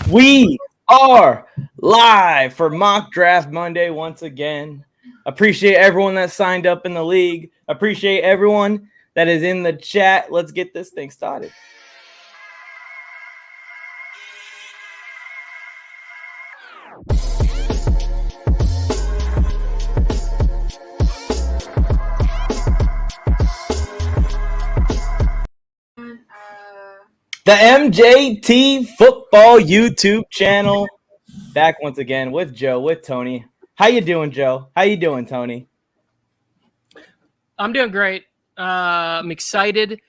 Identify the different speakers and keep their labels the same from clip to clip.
Speaker 1: We are live for Mock Draft Monday once again. Appreciate everyone that signed up in the league. Appreciate everyone that is in the chat. Let's get this thing started. The MJT Football YouTube channel. Back once again with Joe, with Tony. How you doing, Joe? How you doing, Tony?
Speaker 2: I'm doing great. I'm excited.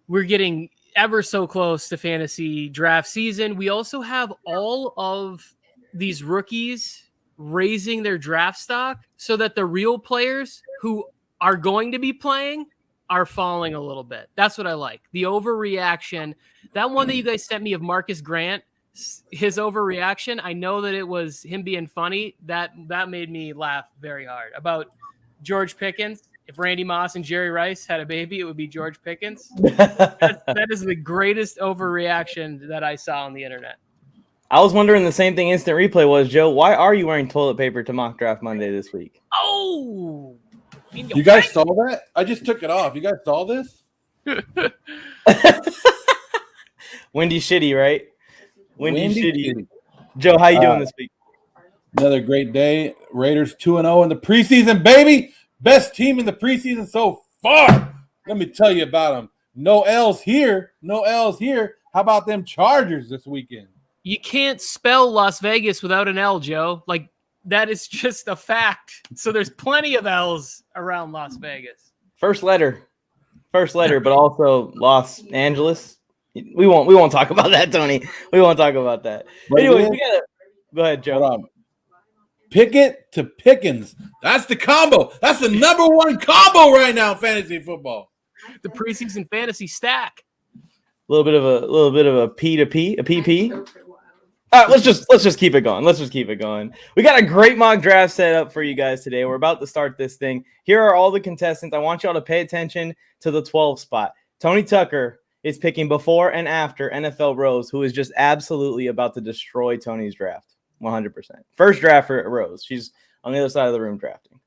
Speaker 2: We're getting ever so close to fantasy draft season. We also have all of these rookies raising their draft stock so that the real players who are going to be playing are falling a little bit. That's what I like. The overreaction. That one that you guys sent me of Marcus Grant, his overreaction, I know that it was him being funny. That made me laugh very hard. About George Pickens. If Randy Moss and Jerry Rice had a baby, it would be George Pickens. That is the greatest overreaction that I saw on the internet.
Speaker 1: I was wondering the same thing Instant Replay was, Joe. Why are you wearing toilet paper to Mock Draft Monday this week?
Speaker 2: Oh!
Speaker 3: You guys saw that? I just took it off. You guys saw this?
Speaker 1: Windy shitty, right? Windy shitty. Joe, how you doing this week?
Speaker 3: Another great day. Raiders 2-0 in the preseason, baby. Best team in the preseason so far. Let me tell you about them. No L's here. No L's here. How about them Chargers this weekend?
Speaker 2: You can't spell Las Vegas without an L, Joe. Like, that is just a fact. So there's plenty of L's around Las Vegas.
Speaker 1: First letter, but also Los Angeles. We won't talk about that, Tony. We won't talk about that. Anyway, go ahead, Joe.
Speaker 3: Pickett to Pickens. That's the combo. That's the number one combo right now in fantasy football.
Speaker 2: The preseason fantasy stack.
Speaker 1: A little bit of a P to P, a PP. All right, let's just keep it going. Let's just keep it going. We got a great mock draft set up for you guys today. We're about to start this thing. Here are all the contestants. I want y'all to pay attention to the 12 spot. Tony Tucker is picking before and after NFL Rose, who is just absolutely about to destroy Tony's draft. 100%. First draft for Rose. She's on the other side of the room drafting.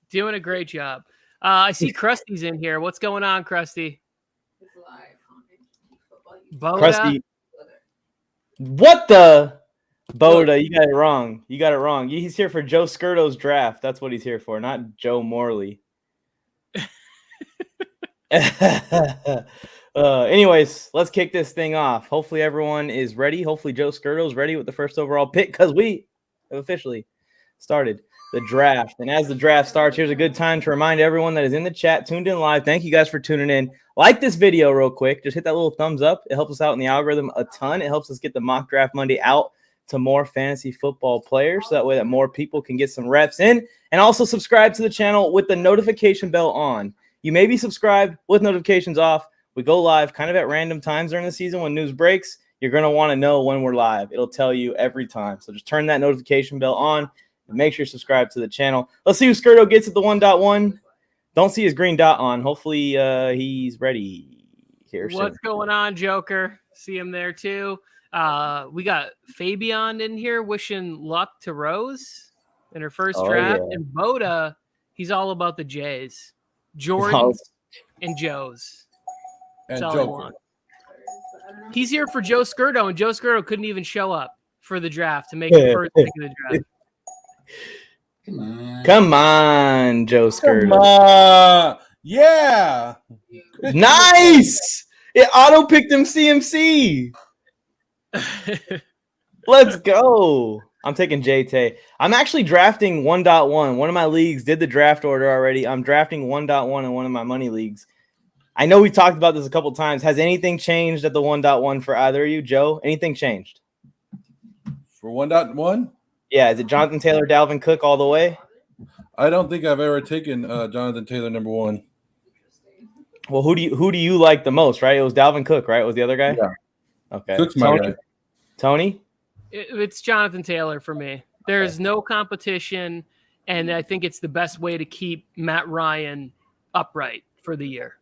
Speaker 2: Doing a great job. I see Krusty's in here. What's going on, Krusty?
Speaker 4: It's live.
Speaker 1: Krusty. What the? Boda, you got it wrong. He's here for Joe Skirto's draft. That's what he's here for, not Joe Morley. Anyways, let's kick this thing off. Hopefully everyone is ready. Hopefully Joe Skirto's ready with the first overall pick because we have officially started the draft. And as the draft starts, here's a good time to remind everyone that is in the chat, tuned in live. Thank you guys for tuning in. Like this video real quick. Just hit that little thumbs up. It helps us out in the algorithm a ton. It helps us get the Mock Draft Monday out to more fantasy football players so that way that more people can get some reps in. And also subscribe to the channel with the notification bell on. You may be subscribed with notifications off. We go live kind of at random times during the season when news breaks. You're going to want to know when we're live. It'll tell you every time. So just turn that notification bell on and make sure you subscribe to the channel. Let's see who Skirto gets at the 1.1. Don't see his green dot on. Hopefully he's ready here soon.
Speaker 2: What's going on, Joker? See him there too. We got Fabian in here wishing luck to Rose in her first draft. Yeah. And Boda, he's all about the J's. Jordans and Joes. That's all he wants. He's here for Joe Skirto, and Joe Skirto couldn't even show up for the draft to make the first pick of the draft.
Speaker 1: Come on, Joe Skirto.
Speaker 3: Come on. Yeah.
Speaker 1: Nice. It auto-picked him CMC. Let's go. I'm taking JT. I'm actually drafting 1.1. One of my leagues did the draft order already. I'm drafting 1.1 in one of my money leagues. I know we talked about this a couple times. Has anything changed at the 1.1 for either of you? Joe, anything changed?
Speaker 3: For 1.1?
Speaker 1: Yeah, is it Jonathan Taylor, Dalvin Cook all the way?
Speaker 3: I don't think I've ever taken Jonathan Taylor number one.
Speaker 1: Well, who do you like the most, right? It was Dalvin Cook, right? Was the other guy?
Speaker 3: Yeah.
Speaker 1: Okay.
Speaker 3: Cook's my guy.
Speaker 1: Tony?
Speaker 2: It's Jonathan Taylor for me. There's no competition, and I think it's the best way to keep Matt Ryan upright for the year.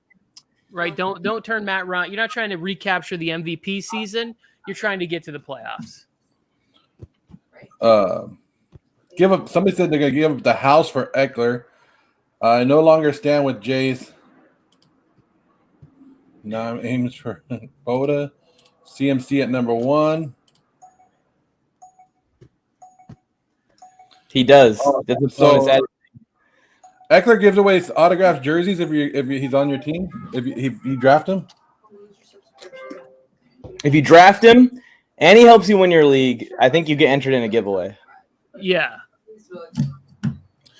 Speaker 2: right? Don't turn Matt Ryan. You're not trying to recapture the MVP season. You're trying to get to the playoffs.
Speaker 3: Give up. Somebody said they're gonna give up the house for Eckler. I no longer stand with Jays. Now I'm aims for Boda. CMC at number 1.
Speaker 1: He does. That's a bonus.
Speaker 3: Eckler gives away autographed jerseys if he's on your team. If you draft him.
Speaker 1: If you draft him and he helps you win your league, I think you get entered in a giveaway.
Speaker 2: Yeah.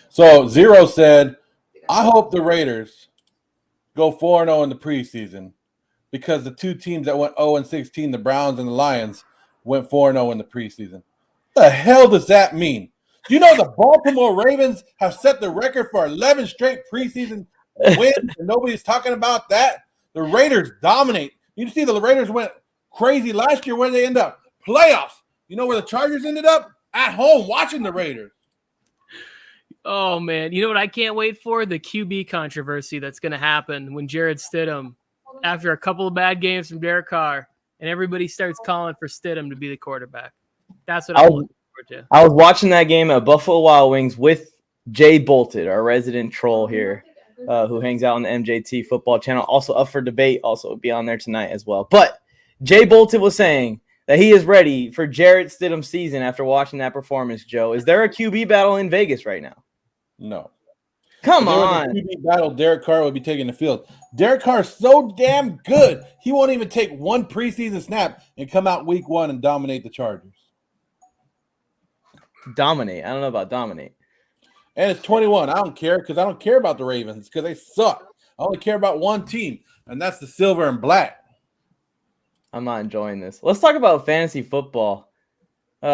Speaker 3: So Zero said, I hope the Raiders go 4-0 in the preseason because the two teams that went 0-16, the Browns and the Lions, went 4-0 in the preseason. What the hell does that mean? Do you know the Baltimore Ravens have set the record for 11 straight preseason wins and nobody's talking about that? The Raiders dominate. You see the Raiders went crazy last year. Where they end up? Playoffs. You know where the Chargers ended up? At home watching the Raiders.
Speaker 2: Oh, man. You know what I can't wait for? The QB controversy that's going to happen when Jarrett Stidham, after a couple of bad games from Derek Carr, and everybody starts calling for Stidham to be the quarterback. That's what I'm looking forward to.
Speaker 1: I was watching that game at Buffalo Wild Wings with Jay Bolted, our resident troll here, who hangs out on the MJT football channel. Also up for debate. Also be on there tonight as well. But Jay Bolted was saying that he is ready for Jarrett Stidham's season after watching that performance, Joe. Is there a QB battle in Vegas right now?
Speaker 3: No.
Speaker 1: Come
Speaker 3: if there
Speaker 1: on.
Speaker 3: was a QB battle, Derek Carr would be taking the field. Derek Carr is so damn good. He won't even take one preseason snap and come out week 1 and dominate the Chargers.
Speaker 1: Dominate. I don't know about dominate.
Speaker 3: And it's 21. I don't care because I don't care about the Ravens because they suck. I only care about one team, and that's the silver and black.
Speaker 1: I'm not enjoying this. Let's talk about fantasy football. We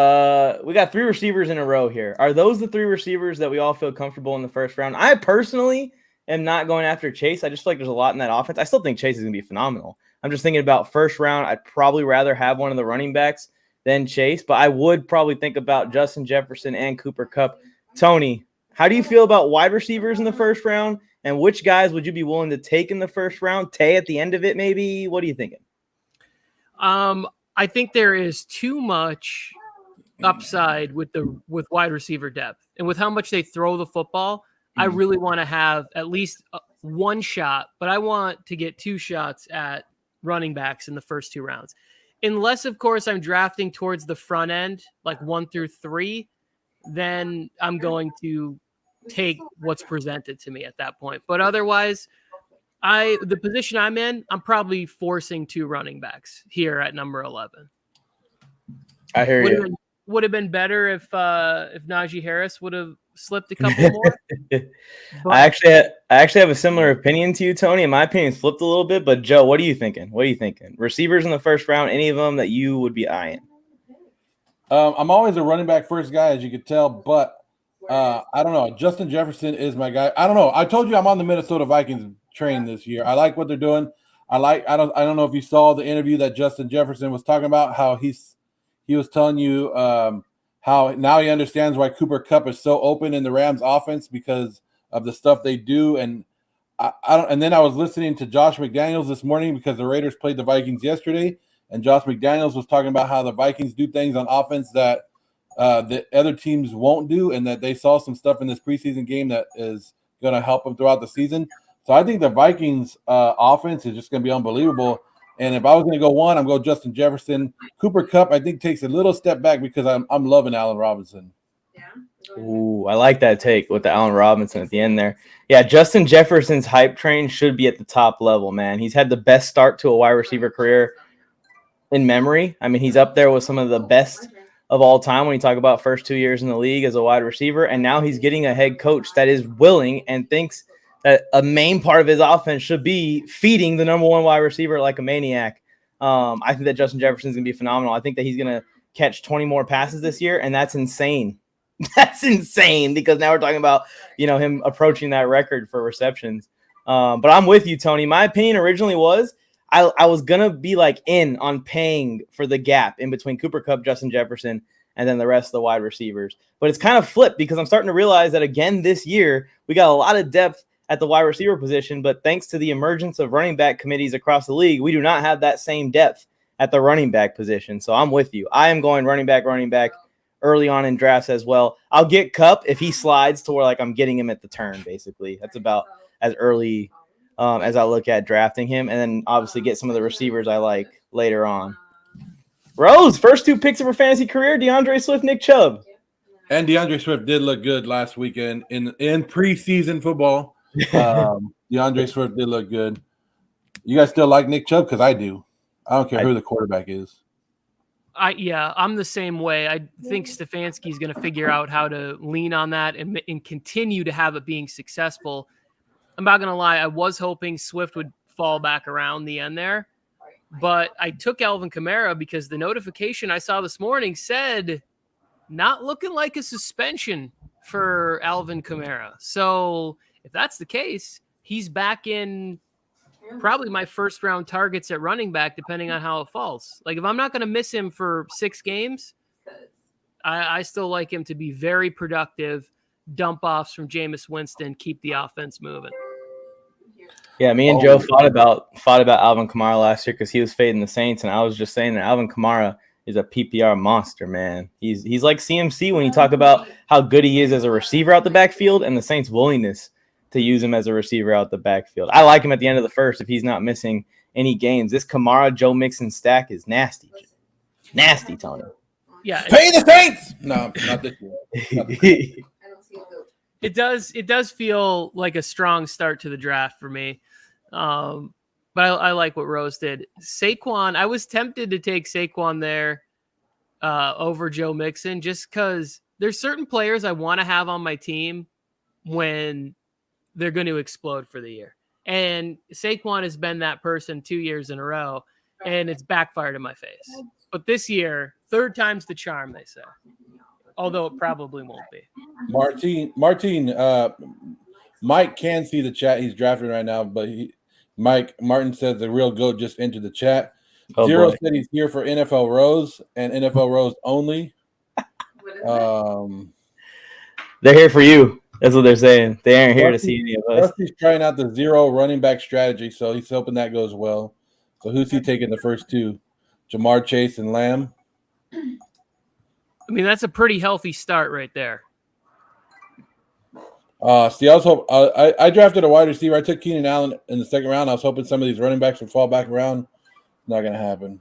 Speaker 1: got 3 receivers in a row here. Are those the 3 receivers that we all feel comfortable in the first round? I personally am not going after Chase. I just feel like there's a lot in that offense. I still think Chase is going to be phenomenal. I'm just thinking about first round. I'd probably rather have one of the running backs than Chase, but I would probably think about Justin Jefferson and Cooper Kupp. Tony, how do you feel about wide receivers in the first round? And which guys would you be willing to take in the first round? Tay at the end of it, maybe? What are you thinking?
Speaker 2: I think there is too much upside with wide receiver depth and with how much they throw the football. I really want to have at least one shot, but I want to get 2 shots at running backs in the first 2 rounds. Unless, of course, I'm drafting towards the front end, like 1 through 3, then I'm going to take what's presented to me at that point. But otherwise, the position I'm in, I'm probably forcing 2 running backs here at number 11.
Speaker 1: I hear you.
Speaker 2: Would have been better if Najee Harris would have slipped a couple more.
Speaker 1: I actually have a similar opinion to you, Tony. In my opinion, flipped a little bit. But Joe, what are you thinking? Receivers in the first round, any of them that you would be eyeing?
Speaker 3: I'm always a running back first guy, as you could tell, but I don't know. Justin Jefferson is my guy. I don't know. I told you I'm on the Minnesota Vikings train this year. I like what they're doing. I don't know if you saw the interview that Justin Jefferson was talking about, how he was telling you how now he understands why Cooper Kupp is so open in the Rams offense because of the stuff they do. And and then I was listening to Josh McDaniels this morning because the Raiders played the Vikings yesterday, and Josh McDaniels was talking about how the Vikings do things on offense that the other teams won't do, and that they saw some stuff in this preseason game that is going to help them throughout the season. So I think the Vikings offense is just going to be unbelievable. And if I was going to go one, I'm going Justin Jefferson. Cooper Kupp, I think, takes a little step back because I'm loving Allen Robinson.
Speaker 1: Ooh, I like that take with the Allen Robinson at the end there. Yeah, Justin Jefferson's hype train should be at the top level, man. He's had the best start to a wide receiver career in memory. I mean, he's up there with some of the best of all time when you talk about first 2 years in the league as a wide receiver. And now he's getting a head coach that is willing and thinks that a main part of his offense should be feeding the number 1 wide receiver like a maniac. I think that Justin Jefferson's going to be phenomenal. I think that he's going to catch 20 more passes this year, and that's insane. That's insane because now we're talking about, him approaching that record for receptions. But I'm with you, Tony. My opinion originally was I was going to be in on paying for the gap in between Cooper Kupp, Justin Jefferson, and then the rest of the wide receivers. But it's kind of flipped because I'm starting to realize that, again, this year we got a lot of depth at the wide receiver position, but thanks to the emergence of running back committees across the league, we do not have that same depth at the running back position. So I'm with you. I am going running back early on in drafts as well. I'll get Kupp if he slides to where like I'm getting him at the turn, basically. That's about as early as I look at drafting him, and then obviously get some of the receivers I like later on. Rose, first 2 picks of her fantasy career, DeAndre Swift, Nick Chubb.
Speaker 3: And DeAndre Swift did look good last weekend in preseason football. DeAndre Swift did look good. You guys still like Nick Chubb? Because I do. I don't care who the quarterback is.
Speaker 2: I'm the same way. I think Stefanski's going to figure out how to lean on that and continue to have it being successful. I'm not going to lie. I was hoping Swift would fall back around the end there, but I took Alvin Kamara because the notification I saw this morning said not looking like a suspension for Alvin Kamara. So if that's the case, he's back in probably my first round targets at running back, depending on how it falls. Like if I'm not going to miss him for 6 games, I still like him to be very productive, dump offs from Jameis Winston, keep the offense moving.
Speaker 1: Yeah, me and Joe fought about Alvin Kamara last year because he was fading the Saints, and I was just saying that Alvin Kamara is a PPR monster, man. He's like CMC when you talk about how good he is as a receiver out the backfield and the Saints' willingness to use him as a receiver out the backfield. I like him at the end of the first if he's not missing any games. This Kamara, Joe Mixon stack is nasty. Nasty, Tony.
Speaker 2: Yeah.
Speaker 3: Pay the Saints! No, not this year.
Speaker 2: It does feel like a strong start to the draft for me. But I like what Rose did. Saquon, I was tempted to take Saquon there over Joe Mixon just because there's certain players I want to have on my team when they're going to explode for the year. And Saquon has been that person 2 years in a row, and it's backfired in my face. But this year, 3rd time's the charm, they say. Although it probably won't be.
Speaker 3: Martin, Mike can see the chat. He's drafting right now, but Martin says the real GOAT just entered the chat. Zero said he's here for NFL Rose and NFL Rose only.
Speaker 1: They're here for you. That's what they're saying. They aren't here to see any of us.
Speaker 3: Rusty's trying out the 0 running back strategy, so he's hoping that goes well. So who's he taking the first 2? Jamar Chase and Lamb?
Speaker 2: I mean, that's a pretty healthy start right there.
Speaker 3: I drafted a wide receiver. I took Keenan Allen in the 2nd round. I was hoping some of these running backs would fall back around. Not going to happen.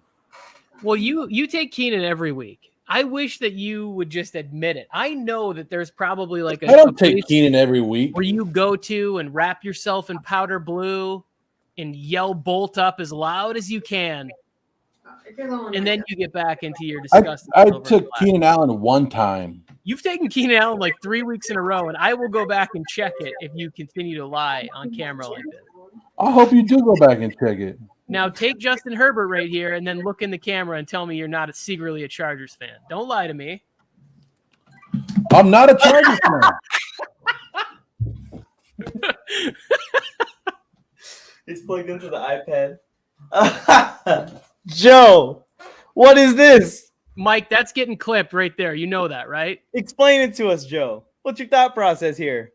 Speaker 2: Well, you take Keenan every week. I wish that you would just admit it. I know that there's probably like
Speaker 3: I don't take Keenan every week.
Speaker 2: Where you go to and wrap yourself in powder blue and yell bolt up as loud as you can. And then you get back into your disgusting.
Speaker 3: I took Keenan Allen one time.
Speaker 2: You've taken Keenan Allen like 3 weeks in a row, and I will go back and check it if you continue to lie on camera like this.
Speaker 3: I hope you do go back and check it.
Speaker 2: Now take Justin Herbert right here and then look in the camera and tell me you're not secretly a Chargers fan. Don't lie to me.
Speaker 3: I'm not a Chargers fan.
Speaker 1: It's plugged into the iPad. Joe, what is this?
Speaker 2: Mike, that's getting clipped right there. You know that, right?
Speaker 1: Explain it to us, Joe. What's your thought process here?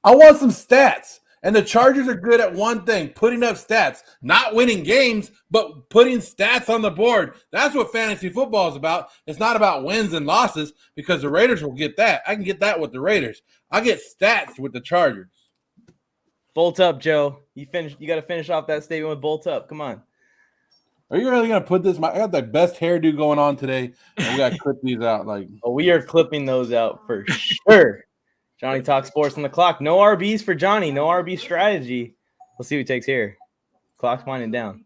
Speaker 3: I want some stats. And the Chargers are good at one thing, putting up stats. Not winning games, but putting stats on the board. That's what fantasy football is about. It's not about wins and losses because the Raiders will get that. I can get that with the Raiders. I get stats with the Chargers.
Speaker 1: Bolt up, Joe. You got to finish off that statement with bolt up. Come on.
Speaker 3: Are you really going to put this? I got the best hairdo going on today, and we got to clip these out.
Speaker 1: We are clipping those out for sure. Johnny Talk Sports on the clock. No RBs for Johnny. No RB strategy. Let's see who takes here. Clock's winding down.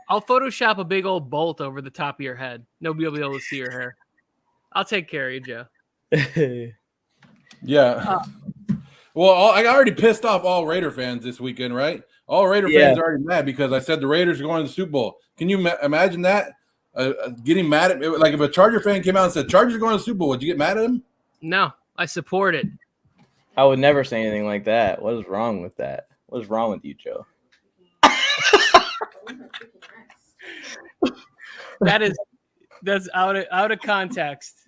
Speaker 2: I'll Photoshop a big old bolt over the top of your head. Nobody will be able to see your hair. I'll take care of you, Joe.
Speaker 3: Yeah. Well, I already pissed off all Raider fans this weekend, right? All Raider fans are already mad because I said the Raiders are going to the Super Bowl. Can you imagine that? Getting mad at me? Like if a Charger fan came out and said Chargers are going to the Super Bowl, would you get mad at him?
Speaker 2: No, I support it.
Speaker 1: I would never say anything like that. What is wrong with that? What is wrong with you, Joe?
Speaker 2: That's out of context.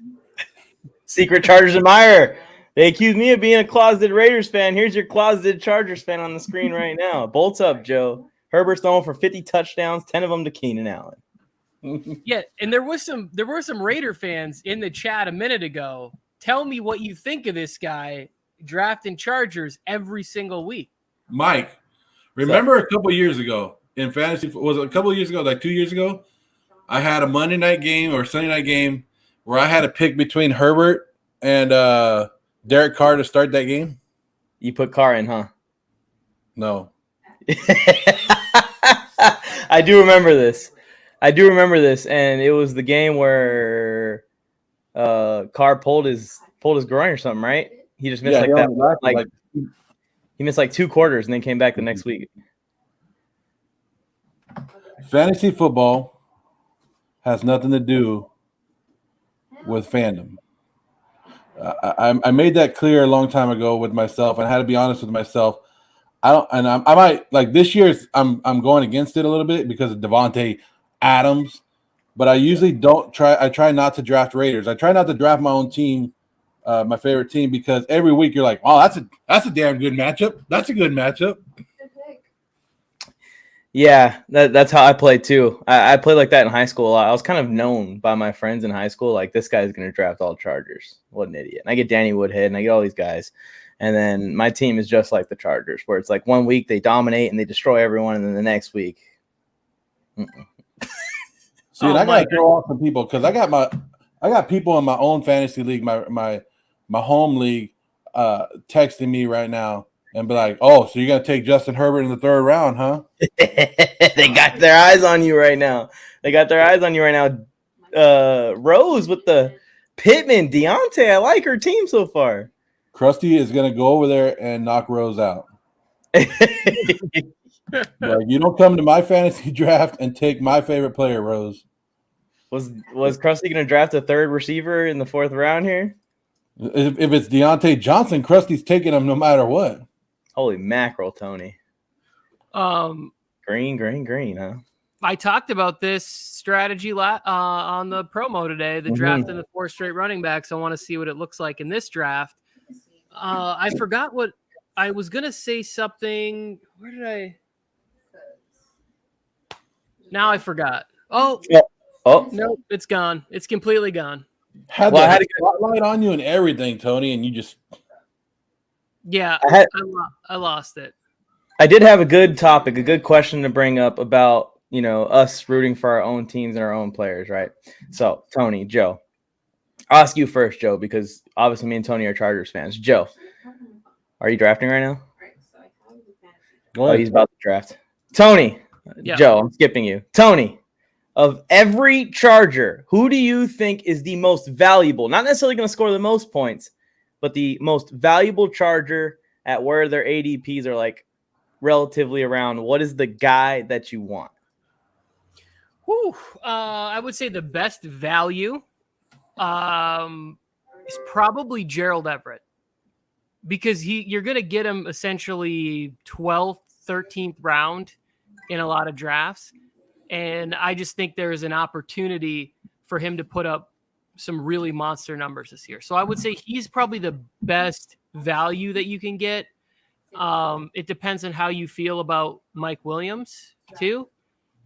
Speaker 1: Secret Chargers admirer. They accuse me of being a closeted Raiders fan. Here's your closeted Chargers fan on the screen right now. Bolts up, Joe. Herbert's throwing for 50 touchdowns, 10 of them to Keenan Allen.
Speaker 2: Yeah, and there were some Raider fans in the chat a minute ago. Tell me what you think of this guy drafting Chargers every single week.
Speaker 3: Mike, remember a couple years ago in fantasy? Was it a couple years ago, like 2 years ago? I had a Monday night game or Sunday night game where I had to pick between Herbert and Derek Carr to start that game.
Speaker 1: You put Carr in, huh?
Speaker 3: No.
Speaker 1: I do remember this. And it was the game where Carr pulled his groin or something, right? He just missed he missed like 2 quarters and then came back the next week.
Speaker 3: Fantasy football has nothing to do with fandom. I made that clear a long time ago with myself, and I had to be honest with myself. I might like this year's. I'm going against it a little bit because of Devontae Adams, but I usually don't try. I try not to draft Raiders. I try not to draft my own team, my favorite team, because every week you're like, oh, that's a damn good matchup. That's a good matchup.
Speaker 1: Yeah, that's how I play too. I played like that in high school a lot. I was kind of known by my friends in high school, like this guy's going to draft all Chargers. What an idiot. And I get Danny Woodhead and I get all these guys. And then my team is just like the Chargers, where it's like 1 week they dominate and they destroy everyone, and then the next week.
Speaker 3: See, I got to throw off some people because I got people in my own fantasy league, my home league, texting me right now. And be like, oh, so you're going to take Justin Herbert in the 3rd round, huh?
Speaker 1: They got their eyes on you right now. Rose with the Pittman, Deontay. I like her team so far.
Speaker 3: Krusty is going to go over there and knock Rose out. Like, you don't come to my fantasy draft and take my favorite player, Rose.
Speaker 1: Was Krusty going to draft a 3rd receiver in the 4th round here?
Speaker 3: If it's Deontay Johnson, Krusty's taking him no matter what.
Speaker 1: Holy mackerel, Tony. Green, huh?
Speaker 2: I talked about this strategy on the promo today, the draft and the 4 straight running backs. I want to see what it looks like in this draft. I forgot what I was going to say something. Where did I? Now I forgot. Oh, no, it's gone. It's completely gone.
Speaker 3: I had a spotlight on you and everything, Tony, and you just...
Speaker 2: Yeah, I lost it.
Speaker 1: I did have a good topic, a good question to bring up about, us rooting for our own teams and our own players, right? So, Tony, Joe. I'll ask you first, Joe, because obviously me and Tony are Chargers fans. Joe, are you drafting right now? Oh, he's about to draft. Tony, yeah. Joe, I'm skipping you. Tony, of every Charger, who do you think is the most valuable? Not necessarily going to score the most points, but the most valuable Charger at where their ADPs are like relatively around. What is the guy that you want?
Speaker 2: I would say the best value is probably Gerald Everett, because you're going to get him essentially 12th, 13th round in a lot of drafts. And I just think there is an opportunity for him to put up some really monster numbers this year. So I would say he's probably the best value that you can get. It depends on how you feel about Mike Williams too,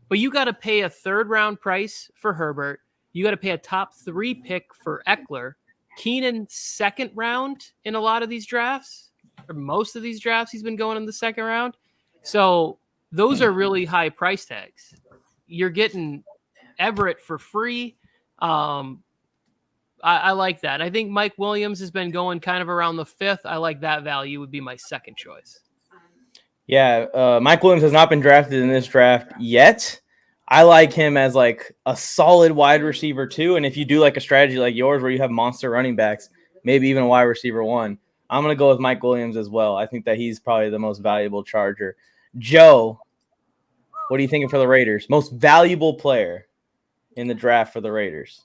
Speaker 2: but you got to pay a 3rd round price for Herbert. You got to pay a top 3 pick for Eckler. Keenan 2nd round in a lot of these drafts, or most of these drafts, he's been going in the 2nd round. So those are really high price tags. You're getting Everett for free. I like that. I think Mike Williams has been going kind of around the 5th. I like that value would be my 2nd choice.
Speaker 1: Yeah, Mike Williams has not been drafted in this draft yet. I like him as like a solid wide receiver too. And if you do like a strategy like yours where you have monster running backs, maybe even a wide receiver 1, I'm going to go with Mike Williams as well. I think that he's probably the most valuable Charger. Joe, what are you thinking for the Raiders? Most valuable player in the draft for the Raiders?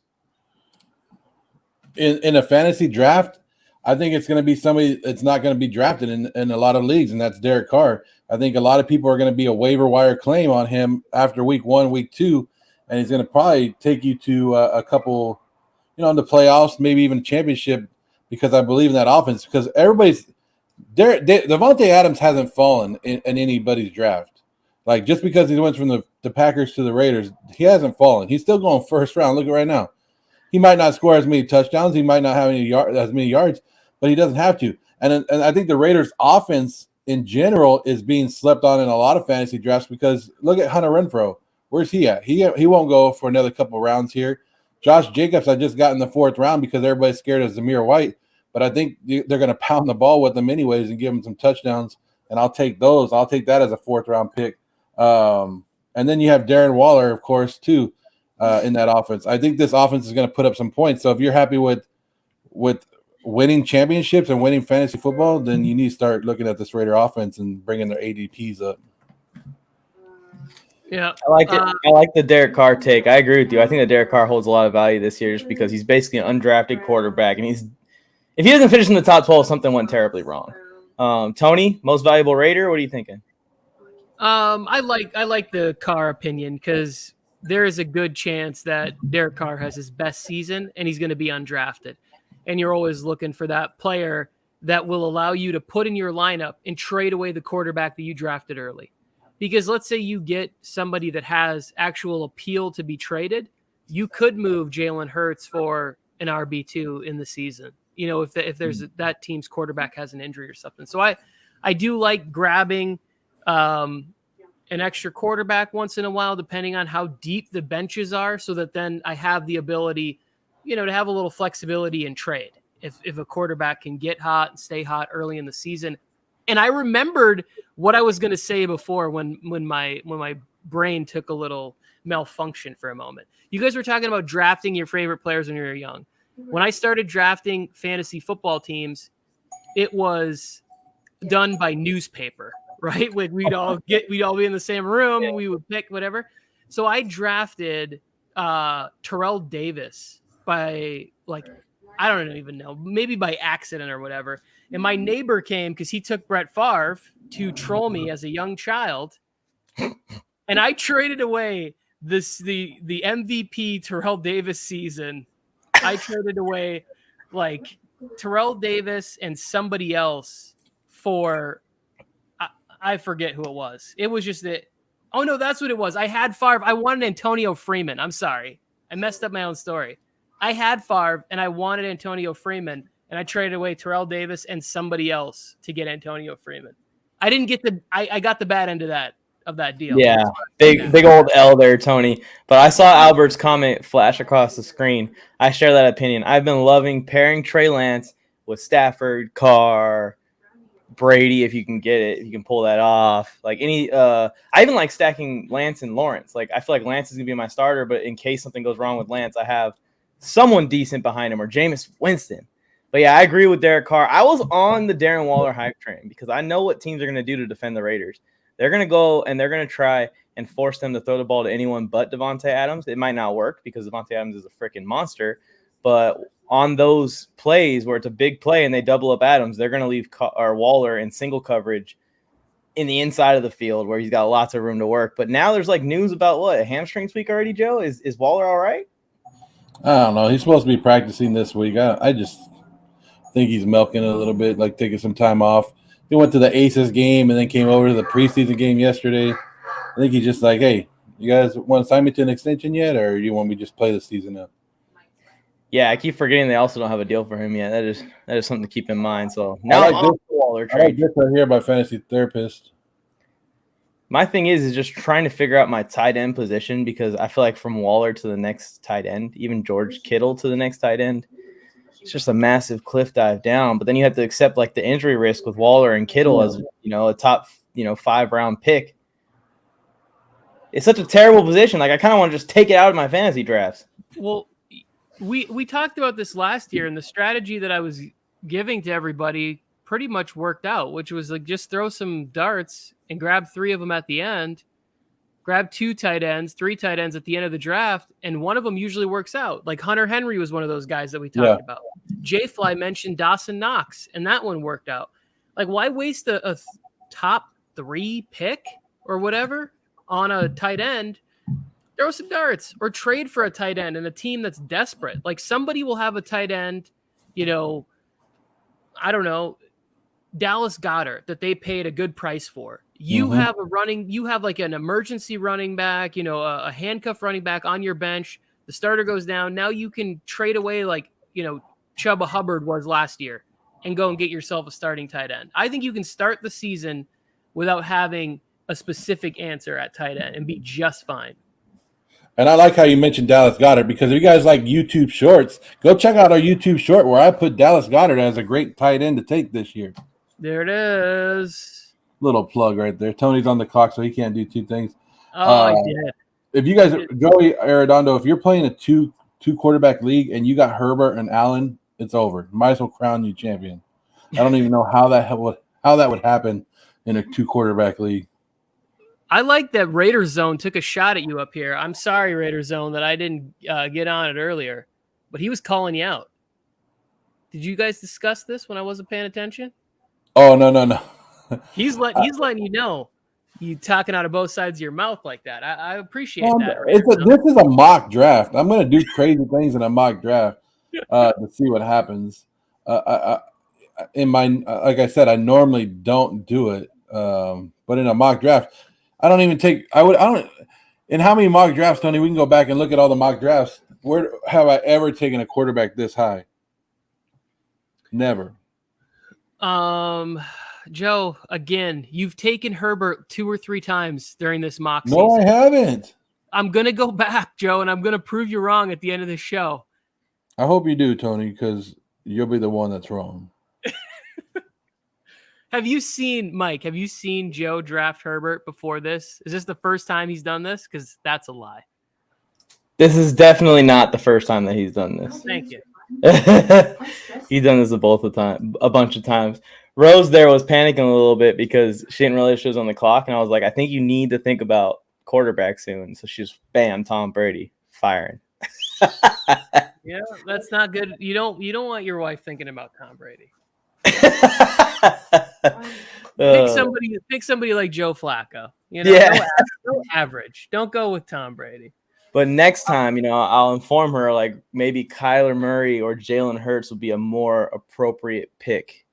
Speaker 3: In a fantasy draft, I think it's going to be somebody that's not going to be drafted in a lot of leagues, and that's Derek Carr. I think a lot of people are going to be a waiver wire claim on him after week 1, week 2, and he's going to probably take you to a couple, in the playoffs, maybe even a championship, because I believe in that offense. Because Devontae Adams hasn't fallen in anybody's draft. Like, just because he went from the Packers to the Raiders, he hasn't fallen. He's still going first round. Look at right now. He might not score as many touchdowns. He might not have as many yards, but he doesn't have to. And I think the Raiders' offense in general is being slept on in a lot of fantasy drafts because look at Hunter Renfrow. Where's he at? He won't go for another couple rounds here. Josh Jacobs, I just got in the 4th round because everybody's scared of Zamir White, but I think they're going to pound the ball with him anyways and give him some touchdowns, and I'll take those. I'll take that as a 4th round pick. And then you have Darren Waller, of course, too, in that offense. I think this offense is going to put up some points. So if you're happy with winning championships and winning fantasy football, then you need to start looking at this Raider offense and bringing their ADPs up.
Speaker 2: Yeah,
Speaker 1: I like it. I like the Derek Carr take. I agree with you. I think that Derek Carr holds a lot of value this year just because he's basically an undrafted quarterback, and if he doesn't finish in the top 12, something went terribly wrong. Tony, most valuable Raider. What are you thinking?
Speaker 2: I like the Carr opinion because there is a good chance that Derek Carr has his best season and he's going to be undrafted. And you're always looking for that player that will allow you to put in your lineup and trade away the quarterback that you drafted early. Because let's say you get somebody that has actual appeal to be traded, you could move Jalen Hurts for an RB2 in the season. You know, if there's that team's quarterback has an injury or something. So I do like grabbing an extra quarterback once in a while, depending on how deep the benches are, so that then I have the ability, you know, to have a little flexibility in trade if a quarterback can get hot and stay hot early in the season. And I remembered what I was going to say before when my brain took a little malfunction for a moment. You guys were talking about drafting your favorite players when you were young. When I started drafting fantasy football teams, it was done by newspaper, right? Like we'd all be in the same room. We would pick whatever. So I drafted Terrell Davis by I don't even know, maybe by accident or whatever. And my neighbor came because he took Brett Favre to troll me as a young child. And I traded away the MVP Terrell Davis season. I traded away like Terrell Davis and somebody else for I forget who it was. It was just that. Oh no, that's what it was. I had Favre. I wanted Antonio Freeman. I'm sorry. I messed up my own story. I had Favre and I wanted Antonio Freeman, and I traded away Terrell Davis and somebody else to get Antonio Freeman. I didn't get I got the bad end of that deal.
Speaker 1: Yeah, big old L there, Tony. But I saw Albert's comment flash across the screen. I share that opinion. I've been loving pairing Trey Lance with Stafford, Carr, Brady, if you can get it, if you can pull that off. Like I even like stacking Lance and Lawrence. Like I feel like Lance is gonna be my starter, but in case something goes wrong with Lance, I have someone decent behind him, or Jameis Winston. But yeah, I agree with Derek Carr. I was on the Darren Waller hype train because I know what teams are going to do to defend the Raiders. They're going to go and they're going to try and force them to throw the ball to anyone but Devontae Adams. It might not work because Devontae Adams is a freaking monster. But on those plays where it's a big play and they double up Adams, they're going to leave Waller in single coverage in the inside of the field where he's got lots of room to work. But now there's like news about what? A hamstring tweak already, Joe? Is Waller all right?
Speaker 3: I don't know. He's supposed to be practicing this week. I just think he's milking it a little bit, like taking some time off. He went to the Aces game and then came over to the preseason game yesterday. I think he's just like, hey, you guys want to sign me to an extension yet, or you want me to just play the season now?
Speaker 1: Yeah, I keep forgetting they also don't have a deal for him yet. That is something to keep in mind. So now
Speaker 3: I like this right here by Fantasy Therapist.
Speaker 1: My thing is just trying to figure out my tight end position because I feel like from Waller to the next tight end, even George Kittle to the next tight end, it's just a massive cliff dive down. But then you have to accept like the injury risk with Waller and Kittle as, you know, a top, 5-round pick. It's such a terrible position. Like I kind of want to just take it out of my fantasy drafts.
Speaker 2: Well, we talked about this last year, and the strategy that I was giving to everybody pretty much worked out, which was like just throw some darts and grab 3 of them at the end, grab 2 tight ends, 3 tight ends at the end of the draft, and one of them usually works out. Like Hunter Henry was one of those guys that we talked about. J-Fly mentioned Dawson Knox, and that one worked out. Like why waste a top 3 pick or whatever on a tight end? Throw some darts or trade for a tight end and a team that's desperate. Like somebody will have a tight end, I don't know, Dallas Goedert that they paid a good price for. You have like an emergency running back, a handcuff running back on your bench. The starter goes down. Now you can trade away like, Chuba Hubbard was last year and go and get yourself a starting tight end. I think you can start the season without having a specific answer at tight end and be just fine.
Speaker 3: And I like how you mentioned Dallas Goedert, because if you guys like YouTube shorts, go check out our YouTube short where I put Dallas Goedert as a great tight end to take this year.
Speaker 2: There it is.
Speaker 3: Little plug right there. Tony's on the clock, so he can't do two things.
Speaker 2: I did.
Speaker 3: If you guys, Joey Arredondo, if you're playing a two quarterback league and you got Herbert and Allen, it's over. Might as well crown you champion. I don't even know how that would happen in a 2 quarterback league.
Speaker 2: I like that Raiders Zone took a shot at you up here. I'm sorry, Raiders Zone, that I didn't get on it earlier, but he was calling you out. Did you guys discuss this when I wasn't paying attention?
Speaker 3: Oh, no.
Speaker 2: He's letting you know. You talking out of both sides of your mouth like that. I appreciate that.
Speaker 3: This is a mock draft. I'm going to do crazy things in a mock draft to see what happens. Like I said, I normally don't do it, but in a mock draft, I don't even take. In how many mock drafts, Tony? We can go back and look at all the mock drafts. Where have I ever taken a quarterback this high? Never.
Speaker 2: Joe, again, you've taken Herbert 2 or 3 times during this mock season.
Speaker 3: No, I haven't.
Speaker 2: I'm going to go back, Joe, and I'm going to prove you wrong at the end of the show.
Speaker 3: I hope you do, Tony, because you'll be the one that's wrong.
Speaker 2: Have you seen Joe draft Herbert before this? Is this the first time he's done this? Because that's a lie.
Speaker 1: This is definitely not the first time that he's done this.
Speaker 2: Thank you.
Speaker 1: He's done this a bunch of times. Rose there was panicking a little bit because she didn't realize she was on the clock, and I was like, I think you need to think about quarterback soon. So she's bam, Tom Brady firing.
Speaker 2: Yeah, that's not good. You don't want your wife thinking about Tom Brady. Pick somebody like Joe Flacco. Go average. Don't go with Tom Brady.
Speaker 1: But next time, I'll inform her like maybe Kyler Murray or Jalen Hurts would be a more appropriate pick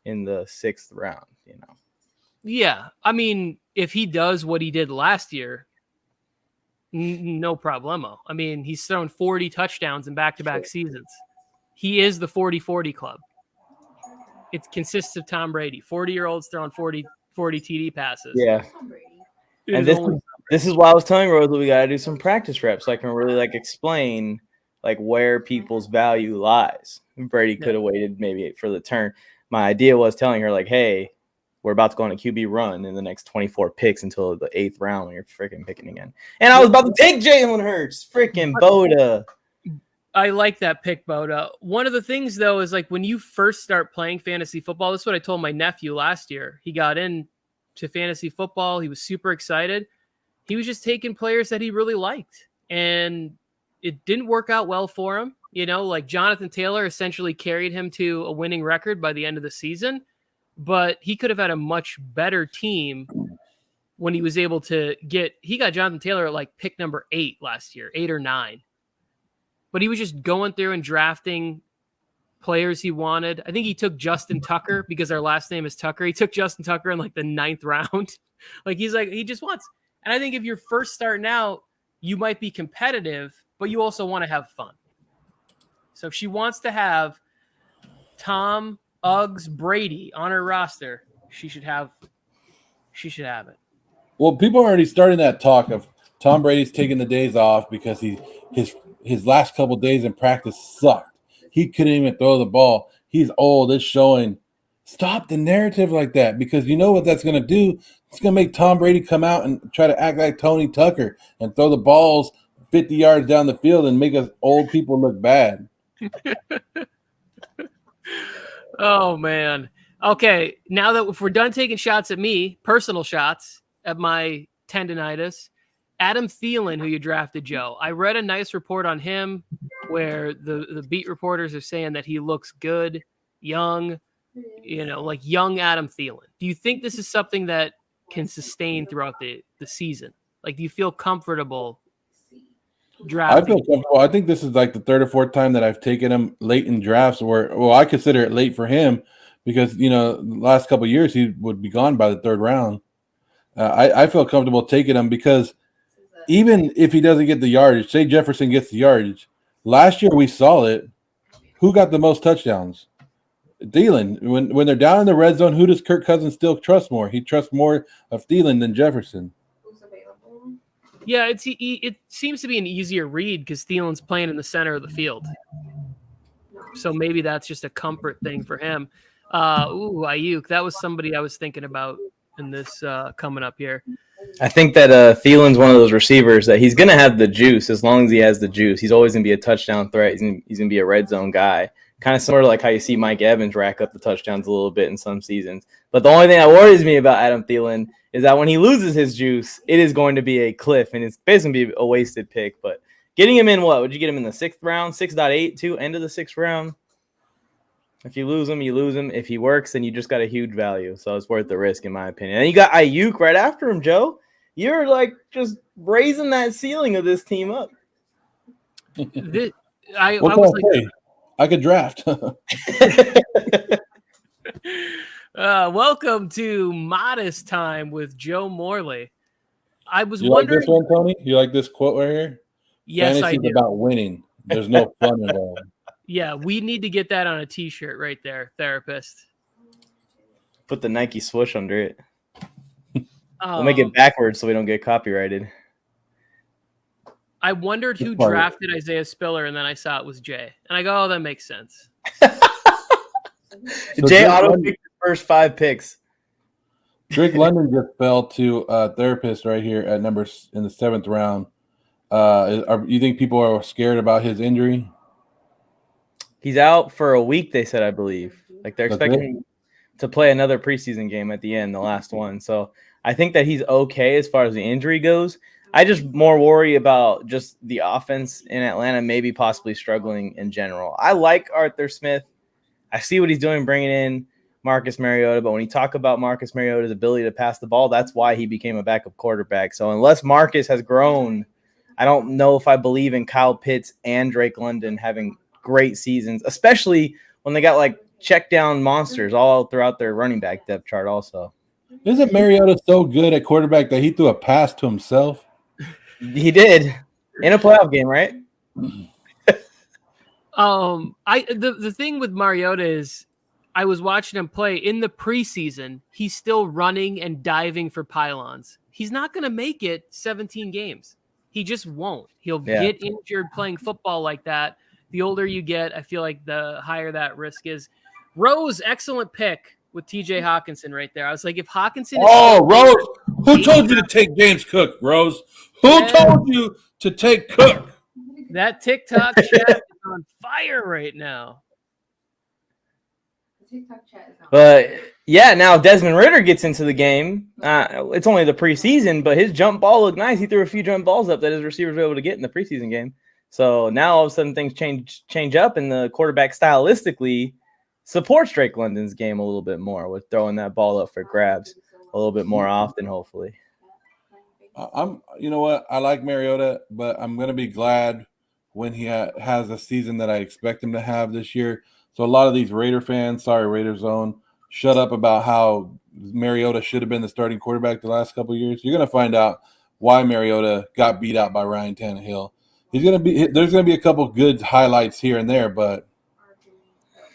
Speaker 1: in the 6th round.
Speaker 2: Yeah, I mean, if he does what he did last year, no problemo. I mean, he's thrown 40 touchdowns in back-to-back seasons. He is the 40-40 club. It consists of Tom Brady, 40-year-olds throwing 40 TD passes.
Speaker 1: Yeah. And this is why I was telling Rose that we got to do some practice reps so I can really explain where people's value lies. Brady could have waited maybe for the turn. My idea was telling her hey, we're about to go on a QB run in the next 24 picks until the 8th round when you're freaking picking again. And I was about to take Jalen Hurts, freaking Boda.
Speaker 2: I like that pick, Boda. One of the things, though, is when you first start playing fantasy football, this is what I told my nephew last year. He got into fantasy football. He was super excited. He was just taking players that he really liked. And it didn't work out well for him. Jonathan Taylor essentially carried him to a winning record by the end of the season. But he could have had a much better team when he was able to he got Jonathan Taylor at pick number 8 last year, 8 or 9. But he was just going through and drafting players he wanted. I think he took Justin Tucker because our last name is Tucker. He took Justin Tucker in the 9th round. He just wants. And I think if you're first starting out, you might be competitive, but you also want to have fun. So if she wants to have Tom, Uggs, Brady on her roster, she should have it.
Speaker 3: Well, people are already starting that talk of Tom Brady's taking the days off because his last couple of days in practice sucked. He couldn't even throw the ball. He's old. It's showing. Stop the narrative like that, because you know what that's going to do? It's going to make Tom Brady come out and try to act like Tony Tucker and throw the balls 50 yards down the field and make us old people look bad.
Speaker 2: Oh, man. Okay, now that if we're done taking shots at me, personal shots at my tendinitis, Adam Thielen, who you drafted, Joe, I read a nice report on him where the beat reporters are saying that he looks good, young, young Adam Thielen. Do you think this is something that can sustain throughout the season? Do you feel comfortable drafting?
Speaker 3: I feel comfortable. I think this is the 3rd or 4th time that I've taken him late in drafts I consider it late for him because the last couple of years he would be gone by the third round. I feel comfortable taking him because even if he doesn't get the yardage, say Jefferson gets the yardage. Last year we saw it. Who got the most touchdowns? Thielen. When they're down in the red zone, who does Kirk Cousins still trust more? He trusts more of Thielen than Jefferson.
Speaker 4: Who's available?
Speaker 2: Yeah, it seems to be an easier read because Thielen's playing in the center of the field. So maybe that's just a comfort thing for him. Ayuk. That was somebody I was thinking about in this coming up here.
Speaker 1: I think that Thielen's one of those receivers that he's going to have the juice as long as he has the juice. He's always going to be a touchdown threat. He's going to be a red zone guy. Kind of similar to like how you see Mike Evans rack up the touchdowns a little bit in some seasons. But the only thing that worries me about Adam Thielen is that when he loses his juice, it is going to be a cliff, and it's basically going to be a wasted pick. But getting him in what? Would you get him in the 6th round, 6.82, end of the 6th round? If you lose him, you lose him. If he works, then you just got a huge value. So it's worth the risk, in my opinion. And you got Ayuk right after him, Joe. You're like just raising that ceiling of this team up.
Speaker 2: I was like,
Speaker 3: I could draft.
Speaker 2: Welcome to Modest Time with Joe Morley. I was
Speaker 3: You
Speaker 2: wondering.
Speaker 3: like this one, Tony? You like this quote right here?
Speaker 2: Yes,
Speaker 3: Fantasy's
Speaker 2: I do.
Speaker 3: about winning. There's no fun involved.
Speaker 2: Yeah, we need to get that on a T-shirt right there, therapist.
Speaker 1: Put the Nike swoosh under it. We'll make it backwards so we don't get copyrighted.
Speaker 2: I wondered who drafted Isaiah Spiller, and then I saw it was Jay. And I go, oh, that makes sense.
Speaker 1: Jay auto-picked his first 5 picks.
Speaker 3: Drake London just fell to a therapist right here at numbers in the 7th round. You think people are scared about his injury?
Speaker 1: He's out for a week, they said, I believe. Like they're expecting him to play another preseason game at the end, the last one. So I think that he's okay as far as the injury goes. I just more worry about just the offense in Atlanta, maybe possibly struggling in general. I like Arthur Smith. I see what he's doing bringing in Marcus Mariota, but when you talk about Marcus Mariota's ability to pass the ball, that's why he became a backup quarterback. So unless Marcus has grown, I don't know if I believe in Kyle Pitts and Drake London having great seasons, especially when they got like check down monsters all throughout their running back depth chart also.
Speaker 3: Isn't Mariota so good at quarterback that he threw a pass to himself?
Speaker 1: He did in a playoff game, right?
Speaker 2: The thing with Mariota is I was watching him play in the preseason. He's still running and diving for pylons. He's not going to make it 17 games. He just won't. He'll get injured playing football like that. The older you get, I feel like the higher that risk is. Rose, excellent pick with TJ Hawkinson right there. I was like, if Hawkinson is
Speaker 3: Rose, who told you to take James Cook, Rose? Who told you to take Cook?
Speaker 2: That TikTok chat is on fire right now.
Speaker 4: The TikTok chat is not.
Speaker 1: But yeah, now Desmond Ridder gets into the game. It's only the preseason, but his jump ball looked nice. He threw a few jump balls up that his receivers were able to get in the preseason game. So now all of a sudden things change up, and the quarterback stylistically supports Drake London's game a little bit more with throwing that ball up for grabs a little bit more often, hopefully.
Speaker 3: You know what? I like Mariota, but I'm going to be glad when he has a season that I expect him to have this year. So a lot of these Raider fans, sorry, Raider Zone, shut up about how Mariota should have been the starting quarterback the last couple of years. You're going to find out why Mariota got beat out by Ryan Tannehill. There's going to be a couple good highlights here and there, but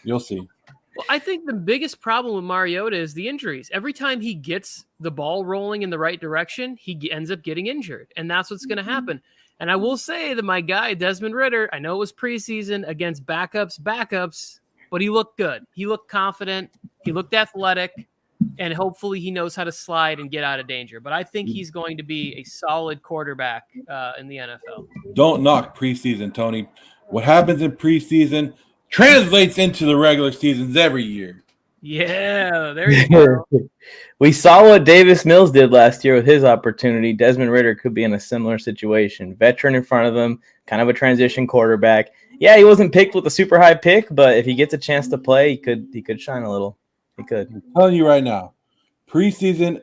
Speaker 3: you'll see.
Speaker 2: Well, I think the biggest problem with Mariota is the injuries. Every time he gets the ball rolling in the right direction, he ends up getting injured, and that's what's going to happen. And I will say that my guy, Desmond Ridder, I know it was preseason against backups, but he looked good. He looked confident. He looked athletic, and hopefully he knows how to slide and get out of danger. But I think he's going to be a solid quarterback in the NFL.
Speaker 3: Don't knock preseason, Tony. What happens in preseason translates into the regular seasons every year.
Speaker 2: Yeah, there you go.
Speaker 1: We saw what Davis Mills did last year with his opportunity. Desmond Ridder could be in a similar situation. Veteran in front of him, kind of a transition quarterback. Yeah, he wasn't picked with a super high pick, but if he gets a chance to play, he could shine a little. He could.
Speaker 3: I'm telling you right now, preseason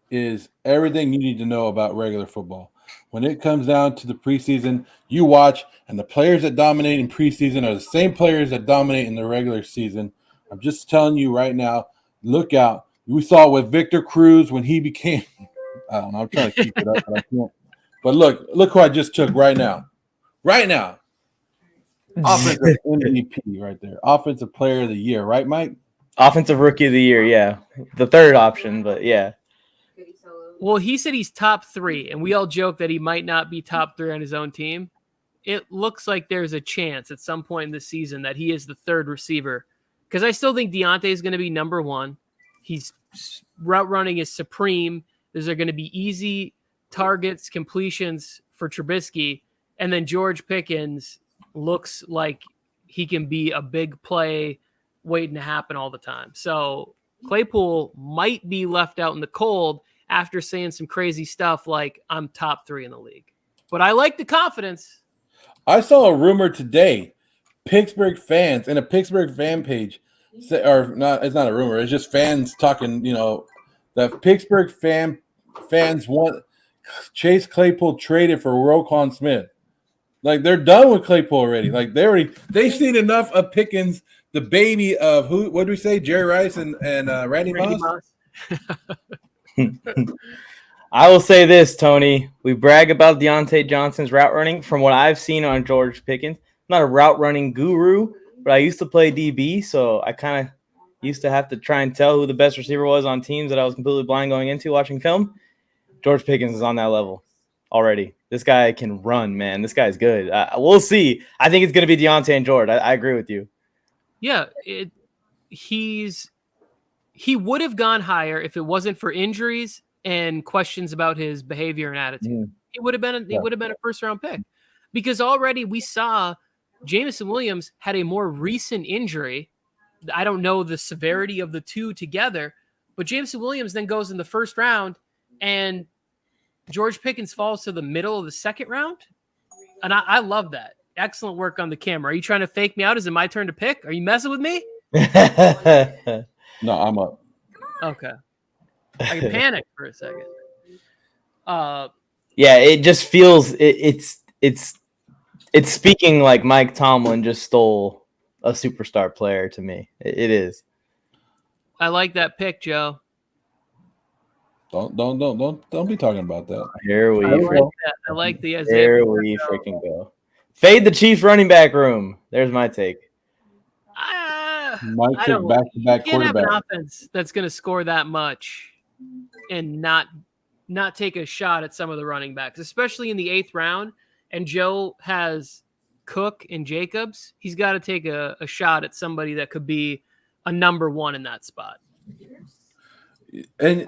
Speaker 3: is everything you need to know about regular football. When it comes down to the preseason, you watch, and the players that dominate in preseason are the same players that dominate in the regular season. I'm just telling you right now. Look out. We saw it with Victor Cruz when he became I don't know. I'm trying to keep it up, but I can't. But look who I just took right now. Right now. Offensive MVP right there. Offensive player of the year, right, Mike?
Speaker 1: Offensive rookie of the year, yeah. The third option, but yeah.
Speaker 2: Well, he said he's top 3, and we all joke that he might not be top 3 on his own team. It looks like there's a chance at some point in the season that he is the third receiver, because I still think Deontay is going to be number 1. He's route running is supreme. Those are going to be easy targets, completions for Trubisky, and then George Pickens looks like he can be a big play waiting to happen all the time. So Claypool might be left out in the cold after saying some crazy stuff like, I'm top 3 in the league. But I like the confidence.
Speaker 3: I saw a rumor today. Pittsburgh fans in a Pittsburgh fan page say, or not, it's not a rumor, it's just fans talking, that Pittsburgh fans want Chase Claypool traded for Roquan Smith. Like, they're done with Claypool already. Like, they've seen enough of Pickens, the baby of who? What do we say? Jerry Rice and Randy Moss.
Speaker 1: I will say this, Tony. We brag about Deontay Johnson's route running. From what I've seen on George Pickens, I'm not a route running guru, but I used to play DB, so I kind of used to have to try and tell who the best receiver was on teams that I was completely blind going into watching film. George Pickens is on that level already. This guy can run, man. This guy's good. We'll see. I think it's going to be Deontay and George. I agree with you.
Speaker 2: Yeah, he would have gone higher if it wasn't for injuries and questions about his behavior and attitude. He would have been a first-round pick, because already we saw Jameson Williams had a more recent injury. I don't know the severity of the two together, but Jameson Williams then goes in the first round, and George Pickens falls to the middle of the second round. And I love that. Excellent work on the camera. Are you trying to fake me out? Is it my turn to pick? Are you messing with me?
Speaker 3: No, I'm up.
Speaker 2: Okay. I panicked for a second.
Speaker 1: Yeah, it just feels it's speaking like Mike Tomlin just stole a superstar player to me. It is.
Speaker 2: I like that pick, Joe.
Speaker 3: Don't be talking about that.
Speaker 1: Here we
Speaker 2: I like
Speaker 1: go.
Speaker 2: that. I like the Isaiah.
Speaker 1: There we freaking go. Fade the Chiefs running back room. There's my take.
Speaker 3: Mike
Speaker 2: I
Speaker 3: took
Speaker 2: don't
Speaker 3: back-to-back
Speaker 2: you can't have an
Speaker 3: quarterback.
Speaker 2: offense that's going to score that much and not take a shot at some of the running backs, especially in the 8th round. And Joe has Cook and Jacobs. He's got to take a shot at somebody that could be a number 1 in that spot.
Speaker 3: And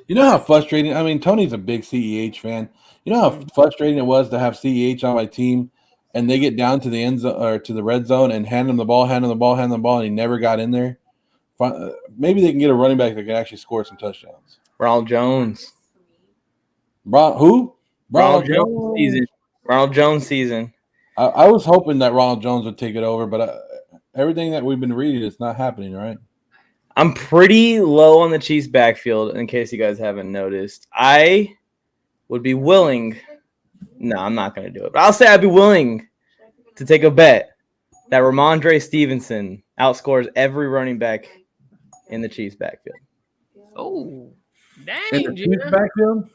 Speaker 3: you know how frustrating? I mean, Tony's a big CEH fan. You know how frustrating it was to have CEH on my team, and they get down to the end zone or to the red zone and hand him the ball, and he never got in there. Maybe they can get a running back that can actually score some touchdowns.
Speaker 1: Ronald Jones.
Speaker 3: Who?
Speaker 1: Ronald Jones season. Ronald Jones season.
Speaker 3: I was hoping that Ronald Jones would take it over, but everything that we've been reading, it's not happening, right?
Speaker 1: I'm pretty low on the Chiefs backfield, in case you guys haven't noticed. I would be willing. No, I'm not going to do it. But I'll say I'd be willing to take a bet that Ramondre Stevenson outscores every running back in the Chiefs backfield.
Speaker 2: Oh, dang.
Speaker 3: In the Chiefs backfield?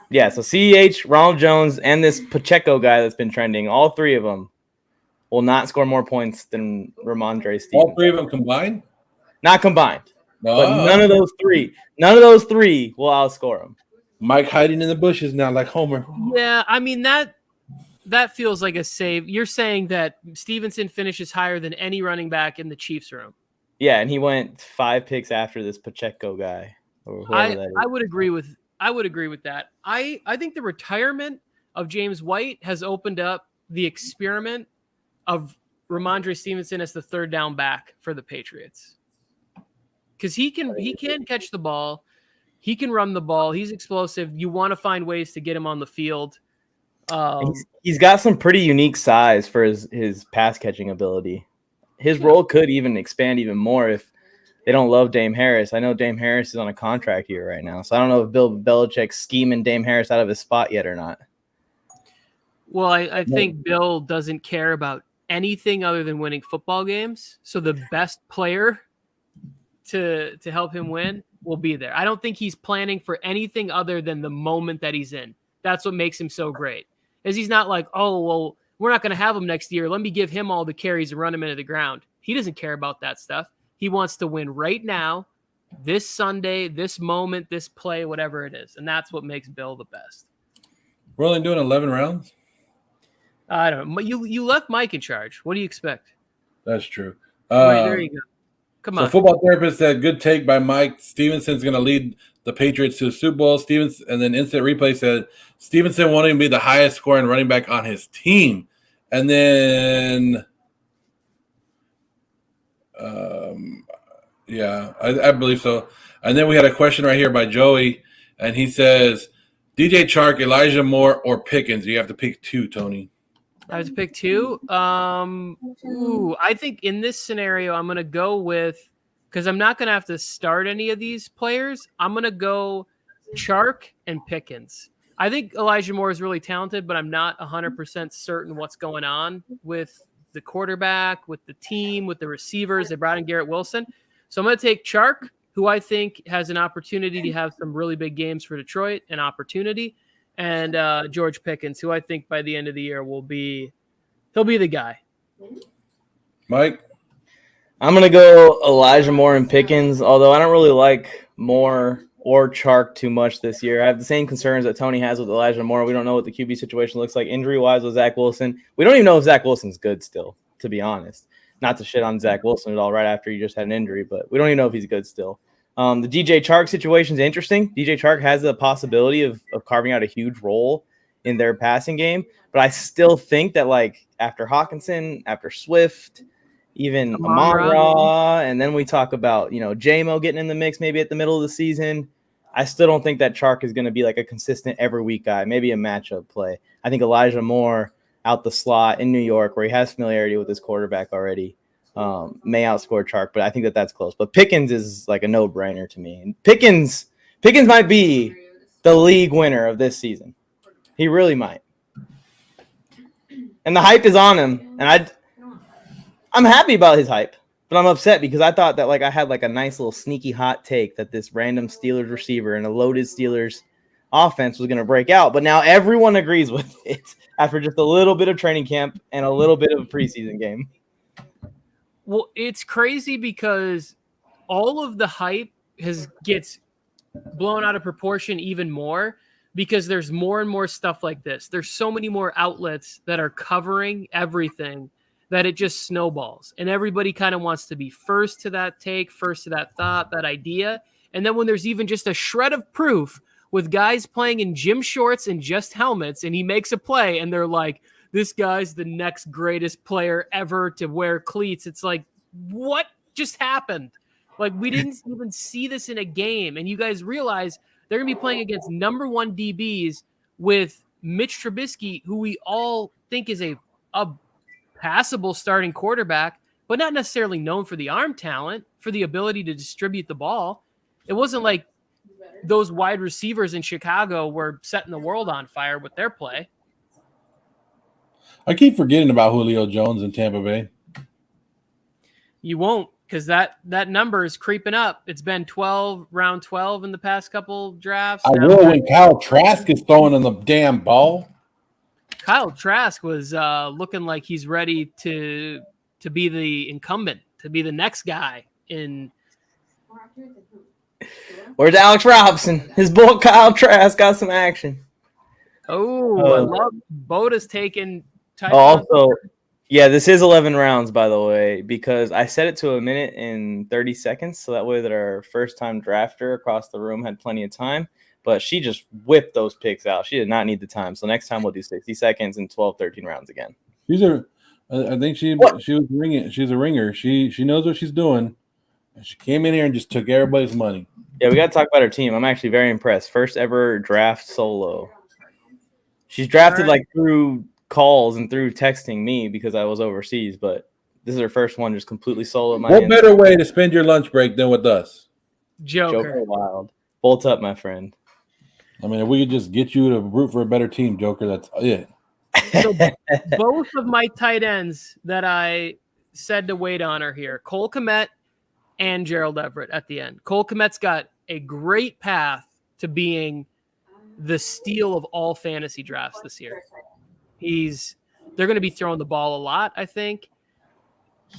Speaker 1: Yeah, so CEH, Ronald Jones, and this Pacheco guy that's been trending, all 3 of them will not score more points than Ramondre Stevenson.
Speaker 3: All 3 of them combined?
Speaker 1: Not combined.
Speaker 3: No.
Speaker 1: But none of those three will outscore him.
Speaker 3: Mike hiding in the bushes now like Homer.
Speaker 2: Yeah, I mean, that feels like a save. You're saying that Stevenson finishes higher than any running back in the Chiefs room.
Speaker 1: Yeah, and he went 5 picks after this Pacheco guy. Or whoever that is.
Speaker 2: I would agree with that. I think the retirement of James White has opened up the experiment of Ramondre Stevenson as the 3rd down back for the Patriots. Because he can catch the ball. He can run the ball. He's explosive. You want to find ways to get him on the field.
Speaker 1: He's got some pretty unique size for his pass catching ability. His role could even expand even more if they don't love Dame Harris. I know Dame Harris is on a contract year right now, so I don't know if Bill Belichick's scheming Dame Harris out of his spot yet or not.
Speaker 2: Well, I think Bill doesn't care about anything other than winning football games. So the best player to help him win will be there. I don't think he's planning for anything other than the moment that he's in. That's what makes him so great. Is he's not like, oh, well, we're not going to have him next year. Let me give him all the carries and run him into the ground. He doesn't care about that stuff. He wants to win right now, this Sunday, this moment, this play, whatever it is. And that's what makes Bill the best.
Speaker 3: We're only doing 11 rounds?
Speaker 2: I don't know. You left Mike in charge. What do you expect?
Speaker 3: That's true.
Speaker 2: Right, there you go. Come on.
Speaker 3: So football therapist said, good take by Mike. Stevenson's going to lead the Patriots to the Super Bowl. And then Instant Replay said, Stevenson won't even be the highest scoring running back on his team. And then, I believe so. And then we had a question right here by Joey, and he says, DJ Chark, Elijah Moore, or Pickens. You have to pick two, Tony.
Speaker 2: I have to pick two. I think in this scenario, I'm going to go with, because I'm not going to have to start any of these players, I'm going to go Chark and Pickens. I think Elijah Moore is really talented, but I'm not 100% certain what's going on with the quarterback, with the team, with the receivers. They brought in Garrett Wilson. So I'm going to take Chark, who I think has an opportunity to have some really big games for Detroit, an opportunity. And George Pickens, who I think by the end of the year he'll be the guy.
Speaker 3: Mike?
Speaker 1: I'm going to go Elijah Moore and Pickens, although I don't really like Moore or Chark too much this year. I have the same concerns that Tony has with Elijah Moore. We don't know what the QB situation looks like injury-wise with Zach Wilson. We don't even know if Zach Wilson's good still, to be honest. Not to shit on Zach Wilson at all right after he just had an injury, but we don't even know if he's good still. The DJ Chark situation is interesting. DJ Chark has the possibility of carving out a huge role in their passing game, but I still think that like after Hawkinson, after Swift, even Amon-Ra, and then we talk about, J-Mo getting in the mix maybe at the middle of the season, I still don't think that Chark is going to be like a consistent every week guy, maybe a matchup play. I think Elijah Moore out the slot in New York where he has familiarity with his quarterback already, may outscore Chark, but I think that's close. But Pickens is like a no-brainer to me. And Pickens might be the league winner of this season. He really might. And the hype is on him. And I'm happy about his hype, but I'm upset because I thought that I had a nice little sneaky hot take that this random Steelers receiver and a loaded Steelers offense was going to break out. But now everyone agrees with it after just a little bit of training camp and a little bit of a preseason game.
Speaker 2: Well, it's crazy because all of the hype gets blown out of proportion even more because there's more and more stuff like this. There's so many more outlets that are covering everything that it just snowballs. And everybody kind of wants to be first to that take, first to that thought, that idea. And then when there's even just a shred of proof with guys playing in gym shorts and just helmets and he makes a play and they're like, this guy's the next greatest player ever to wear cleats. It's like, what just happened? Like, we didn't even see this in a game. And you guys realize they're going to be playing against number one DBs with Mitch Trubisky, who we all think is a passable starting quarterback, but not necessarily known for the arm talent, for the ability to distribute the ball. It wasn't like those wide receivers in Chicago were setting the world on fire with their play.
Speaker 3: I keep forgetting about Julio Jones in Tampa Bay.
Speaker 2: You won't, because that number is creeping up. It's been round 12 in the past couple drafts.
Speaker 3: I will when Kyle Trask is throwing in the damn ball.
Speaker 2: Kyle Trask was looking like he's ready to be the incumbent, to be the next guy in.
Speaker 1: Where's Alex Robinson? His boy Kyle Trask got some action.
Speaker 2: Oh, I love Boda's taking.
Speaker 1: Also, yeah, this is 11 rounds, by the way, because I set it to a minute and 30 seconds, so that way that our first-time drafter across the room had plenty of time. But she just whipped those picks out. She did not need the time. So next time we'll do 60 seconds and 12, 13 rounds again.
Speaker 3: I think she was ringing. She's a ringer. She knows what she's doing. And she came in here and just took everybody's money.
Speaker 1: Yeah, we got to talk about her team. I'm actually very impressed. First ever draft solo. She's drafted through calls and through texting me because I was overseas, but this is her first one just completely solo.
Speaker 3: What better way to spend your lunch break than with us?
Speaker 2: Joker
Speaker 1: Wild. Bolt up, my friend.
Speaker 3: I mean, if we could just get you to root for a better team, Joker, that's it.
Speaker 2: So both of my tight ends that I said to wait on are here. Cole Kmet and Gerald Everett at the end. Cole Kmet's got a great path to being the steal of all fantasy drafts this year. They're going to be throwing the ball a lot, I think.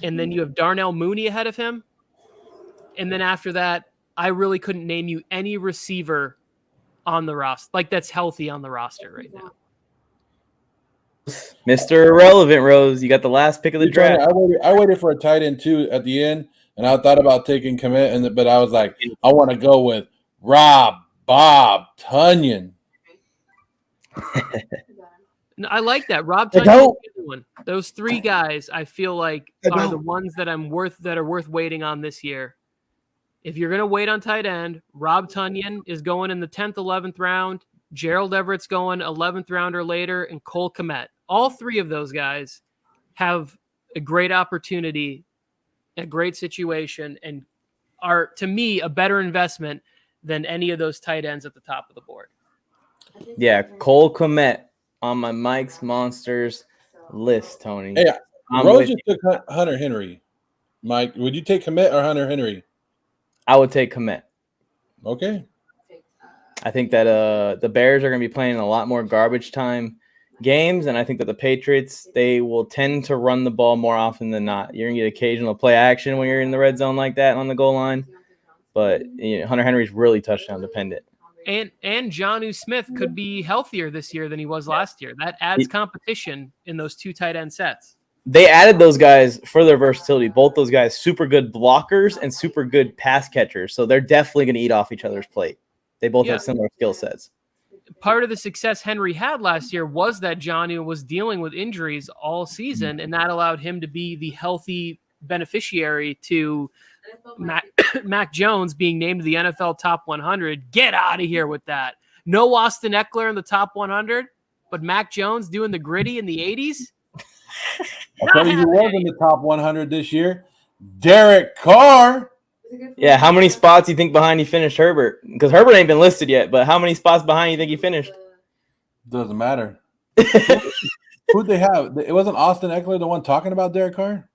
Speaker 2: And then you have Darnell Mooney ahead of him. And then after that, I really couldn't name you any receiver on the roster, like that's healthy on the roster right now.
Speaker 1: Mr. Irrelevant, Rose. You got the last pick of the draft.
Speaker 3: I waited for a tight end too at the end, and I thought about taking Kmet, but I was like, I want to go with Bob Tonyan.
Speaker 2: I like that. Rob Tonyan, one. Those three guys, I feel like are the ones that are worth waiting on this year. If you're going to wait on tight end, Rob Tonyan is going in the 10th, 11th round. Gerald Everett's going 11th round or later, and Cole Kmet. All three of those guys have a great opportunity, a great situation, and are, to me, a better investment than any of those tight ends at the top of the board.
Speaker 1: Yeah, Cole Kmet on my Mike's Monsters list, Tony.
Speaker 3: Hey, Rose just took Hunter Henry. Mike, would you take Kmet or Hunter Henry?
Speaker 1: I would take Kmet.
Speaker 3: Okay.
Speaker 1: I think that the Bears are going to be playing a lot more garbage time games, and I think that the Patriots, they will tend to run the ball more often than not. You're going to get occasional play action when you're in the red zone like that on the goal line, but Hunter Henry's really touchdown dependent.
Speaker 2: And Jonnu Smith could be healthier this year than he was last year. That adds competition in those two tight end sets.
Speaker 1: They added those guys for their versatility. Both those guys, super good blockers and super good pass catchers. So they're definitely going to eat off each other's plate. They both have similar skill sets.
Speaker 2: Part of the success Henry had last year was that Jonnu was dealing with injuries all season, and that allowed him to be the healthy beneficiary to Mac Jones being named to the NFL Top 100. Get out of here with that. No Austin Eckler in the Top 100, but Mac Jones doing the gritty in the 80s.
Speaker 3: I'll tell you who was in the top 100 this year. Derek Carr.
Speaker 1: Yeah, how many spots do you think behind he finished Herbert? Because Herbert ain't been listed yet, but how many spots behind you think he finished?
Speaker 3: Doesn't matter. Who'd they have? It wasn't Austin Eckler the one talking about Derek Carr?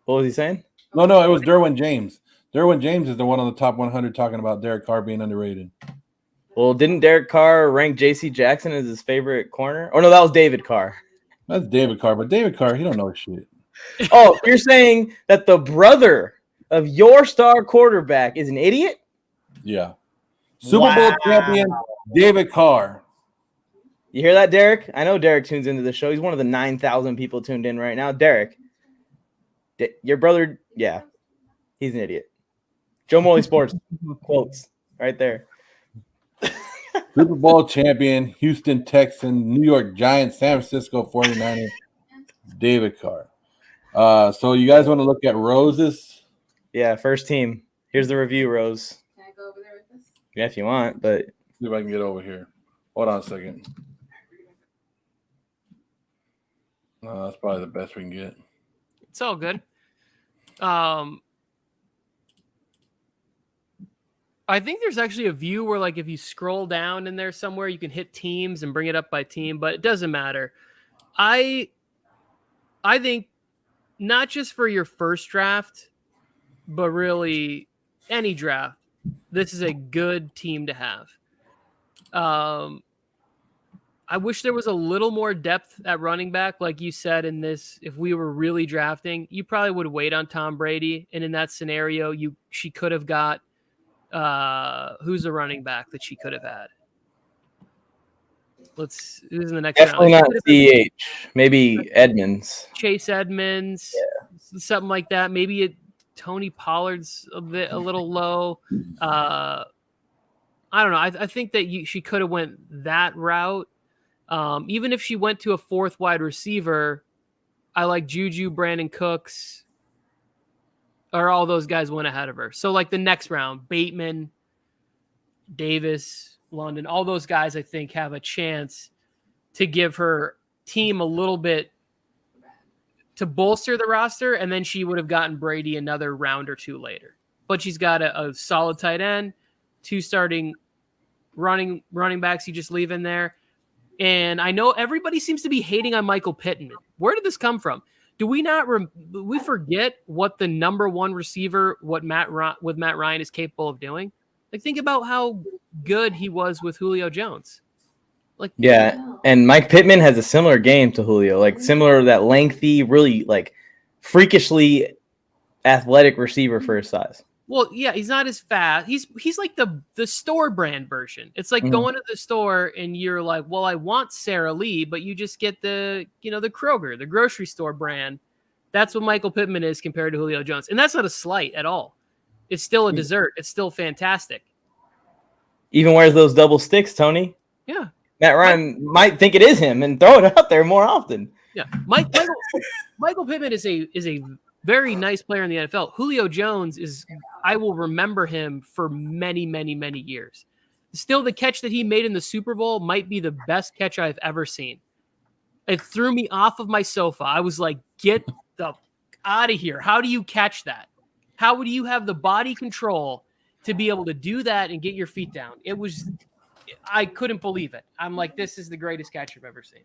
Speaker 1: What was he saying?
Speaker 3: No, it was Derwin James. Derwin James is the one on the top 100 talking about Derek Carr being underrated.
Speaker 1: Well, didn't Derek Carr rank J.C. Jackson as his favorite corner? Or no, that was David Carr.
Speaker 3: That's David Carr, but David Carr, he don't know shit.
Speaker 1: Oh, you're saying that the brother of your star quarterback is an idiot?
Speaker 3: Yeah. Super Bowl champion, David Carr.
Speaker 1: You hear that, Derek? I know Derek tunes into the show. He's one of the 9,000 people tuned in right now. Derek, your brother, yeah, he's an idiot. Joe Molly Sports quotes right there.
Speaker 3: Super Bowl champion, Houston Texans, New York Giants, San Francisco 49ers, David Carr. So you guys want to look at Rose's?
Speaker 1: Yeah, first team. Here's the review, Rose.
Speaker 4: Can I go over there with this?
Speaker 1: Yeah, if you want, but
Speaker 3: See if I can get over here. Hold on a second. No, that's probably the best we can get.
Speaker 2: It's all good. I think there's actually a view where, like, if you scroll down in there somewhere, you can hit teams and bring it up by team, but it doesn't matter. I think not just for your first draft, but really any draft, this is a good team to have. I wish there was a little more depth at running back. Like you said, in this, if we were really drafting, you probably would wait on Tom Brady. And in that scenario, she could have got, who's a running back that she could have had? Who's in the next
Speaker 1: definitely
Speaker 2: round?
Speaker 1: not CH. Maybe Edmonds.
Speaker 2: Chase Edmonds, something like that. Maybe Tony Pollard's a little low. I don't know. I think that she could have went that route. Even if she went to a fourth wide receiver, I like Juju, Brandon Cooks, or all those guys went ahead of her. So like the next round, Bateman, Davis, London, all those guys I think have a chance to give her team a little bit to bolster the roster, and then she would have gotten Brady another round or two later. But she's got a solid tight end, two starting running backs you just leave in there. And I know everybody seems to be hating on Michael Pittman. Where did this come from? Do we not we forget what the number one receiver, what Matt Ryan is capable of doing? Like, think about how good he was with Julio Jones. Like,
Speaker 1: Yeah, and Mike Pittman has a similar game to Julio, like similar to that lengthy, really like freakishly athletic receiver for his size.
Speaker 2: well, yeah, he's not as fast. He's like the store brand version. It's like going to the store and you're like, well, I want Sara Lee, but you just get the Kroger, the grocery store brand. That's what Michael Pittman is compared to Julio Jones. And that's not a slight at all. It's still a dessert. It's still fantastic.
Speaker 1: Even wears those double sticks, Tony.
Speaker 2: Yeah.
Speaker 1: Matt Ryan might think it is him and throw it out there more often.
Speaker 2: Yeah. Michael Pittman is a very nice player in the NFL. Julio Jones I will remember him for many, many, many years. Still, the catch that he made in the Super Bowl might be the best catch I've ever seen. It threw me off of my sofa. I was like, get the out of here. How do you catch that? How would you have the body control to be able to do that and get your feet down? I couldn't believe it. I'm like, this is the greatest catch I've ever seen.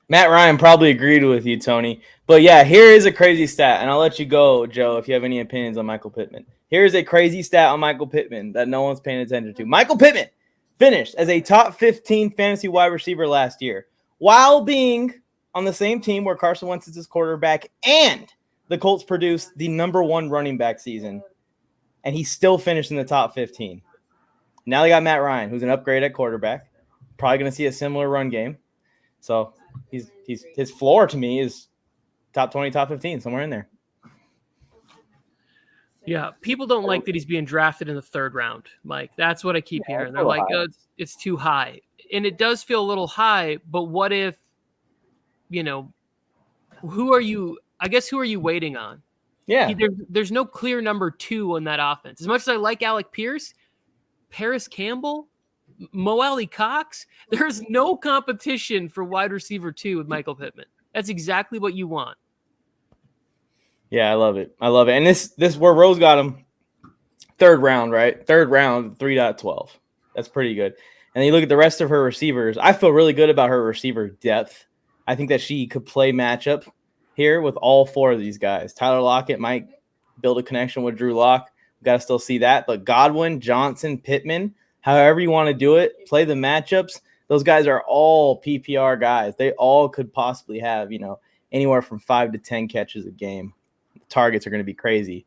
Speaker 1: Matt Ryan probably agreed with you, Tony. But yeah, here is a crazy stat, and I'll let you go, Joe, if you have any opinions on Michael Pittman. Here's a crazy stat on Michael Pittman that no one's paying attention to. Michael Pittman finished as a top 15 fantasy wide receiver last year, while being on the same team where Carson Wentz is his quarterback, and the Colts produced the number one running back season, and he still finished in the top 15. Now they got Matt Ryan, who's an upgrade at quarterback. Probably going to see a similar run game. So he's his floor to me is top 20, top 15, somewhere in there.
Speaker 2: Yeah, people don't like that he's being drafted in the third round, Mike. That's what I keep hearing. They're like, oh, it's too high. And it does feel a little high, but what if, who are you waiting on?
Speaker 1: Yeah.
Speaker 2: There's no clear number two on that offense. As much as I like Alec Pierce, Paris Campbell, Mo Alley Cox, there's no competition for wide receiver 2 with Michael Pittman. That's exactly what you want.
Speaker 1: Yeah, I love it. And this where Rose got him, third round, right? Third round, 3.12. That's pretty good. And then you look at the rest of her receivers. I feel really good about her receiver depth. I think that she could play matchup here with all four of these guys. Tyler Lockett might build a connection with Drew Lock. We've got to still see that. But Godwin, Johnson, Pittman, however you want to do it, play the matchups. Those guys are all PPR guys. They all could possibly have, anywhere from 5 to 10 catches a game. The targets are going to be crazy.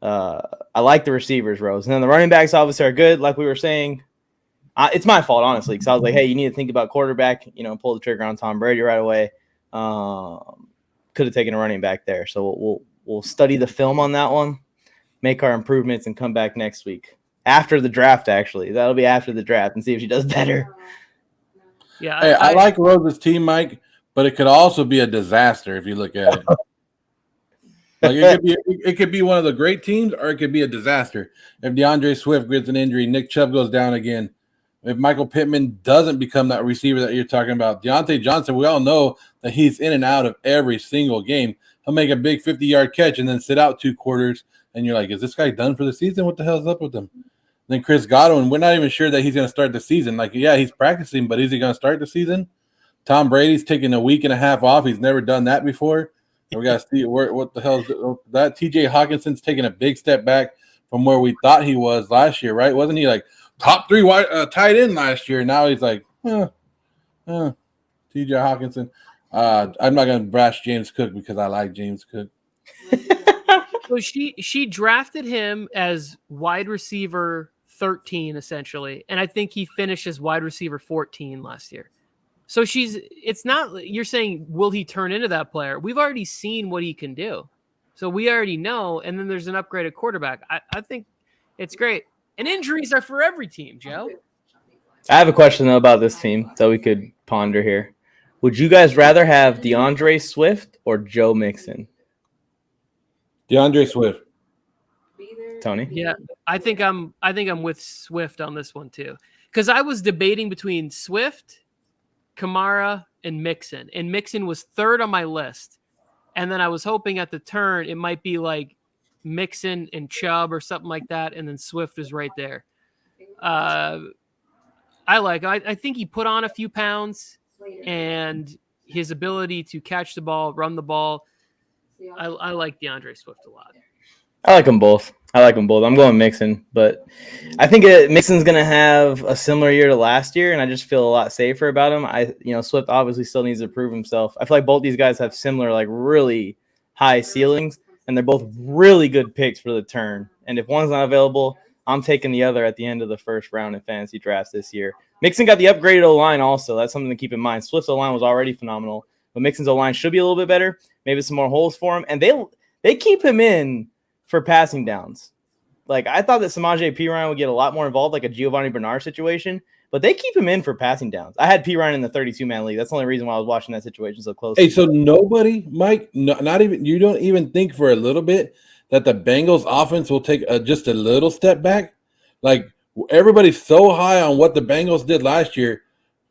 Speaker 1: I like the receivers, Rose. And then the running backs obviously are good, like we were saying. It's my fault, honestly, because I was like, hey, you need to think about quarterback, pull the trigger on Tom Brady right away. Could have taken a running back there. So we'll study the film on that one, make our improvements, and come back next week. After the draft, actually. That'll be after the draft and see if she does better.
Speaker 2: Yeah,
Speaker 3: hey, I like Rose's team, Mike, but it could also be a disaster if you look at it. Like it could be one of the great teams, or it could be a disaster. If DeAndre Swift gets an injury, Nick Chubb goes down again. If Michael Pittman doesn't become that receiver that you're talking about, Deontay Johnson, we all know that he's in and out of every single game. He'll make a big 50-yard catch and then sit out 2 quarters, and you're like, is this guy done for the season? What the hell is up with him? Then Chris Godwin, we're not even sure that he's going to start the season. Like, yeah, he's practicing, but is he going to start the season? Tom Brady's taking a week and a half off. He's never done that before. And we got to see what the hell is that. TJ Hawkinson's taking a big step back from where we thought he was last year, right? Wasn't he like top 3 tight end last year? Now he's like, TJ Hawkinson. I'm not going to bash James Cook because I like James Cook.
Speaker 2: So she drafted him as wide receiver 13, essentially. And I think he finished as wide receiver 14 last year. So it's not, you're saying, will he turn into that player? We've already seen what he can do. So we already know. And then there's an upgraded quarterback. I think it's great. And injuries are for every team, Joe.
Speaker 1: I have a question, though, about this team that we could ponder here. Would you guys rather have DeAndre Swift or Joe Mixon?
Speaker 3: DeAndre Swift.
Speaker 1: Tony?
Speaker 2: Yeah, I think I'm with Swift on this one too. Because I was debating between Swift, Kamara, and Mixon. And Mixon was third on my list. And then I was hoping at the turn it might be like Mixon and Chubb or something like that. And then Swift is right there. I think he put on a few pounds, and his ability to catch the ball, run the ball. I like DeAndre Swift a lot.
Speaker 1: I like them both. I'm going Mixon, but I think Mixon's going to have a similar year to last year, and I just feel a lot safer about him. Swift obviously still needs to prove himself. I feel like both these guys have similar, like, really high ceilings, and they're both really good picks for the turn. And if one's not available, I'm taking the other at the end of the first round in fantasy drafts this year. Mixon got the upgraded O-line also. That's something to keep in mind. Swift's O-line was already phenomenal, but Mixon's O-line should be a little bit better. Maybe some more holes for him. And they keep him in for passing downs. Like, I thought that Samaje Perine would get a lot more involved, like a Giovanni Bernard situation, but they keep him in for passing downs. I had Perine in the 32-man league. That's the only reason why I was watching that situation so closely.
Speaker 3: Hey, so nobody, Mike, not even you don't even think for a little bit that the Bengals offense will take just a little step back? Like, everybody's so high on what the Bengals did last year,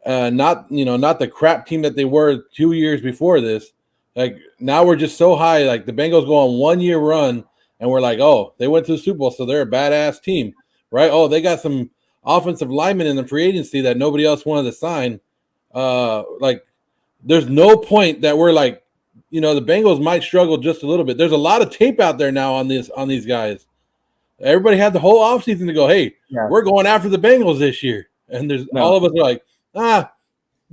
Speaker 3: not the crap team that they were 2 years before this. Like, now we're just so high. Like, the Bengals go on 1 year run, and we're like, oh, they went to the Super Bowl, so they're a badass team, right? Oh, they got some offensive linemen in the free agency that nobody else wanted to sign. Like, there's no point that we're like, the Bengals might struggle just a little bit. There's a lot of tape out there now on these guys. Everybody had the whole offseason to go, hey, we're going after the Bengals this year. And all of us are like,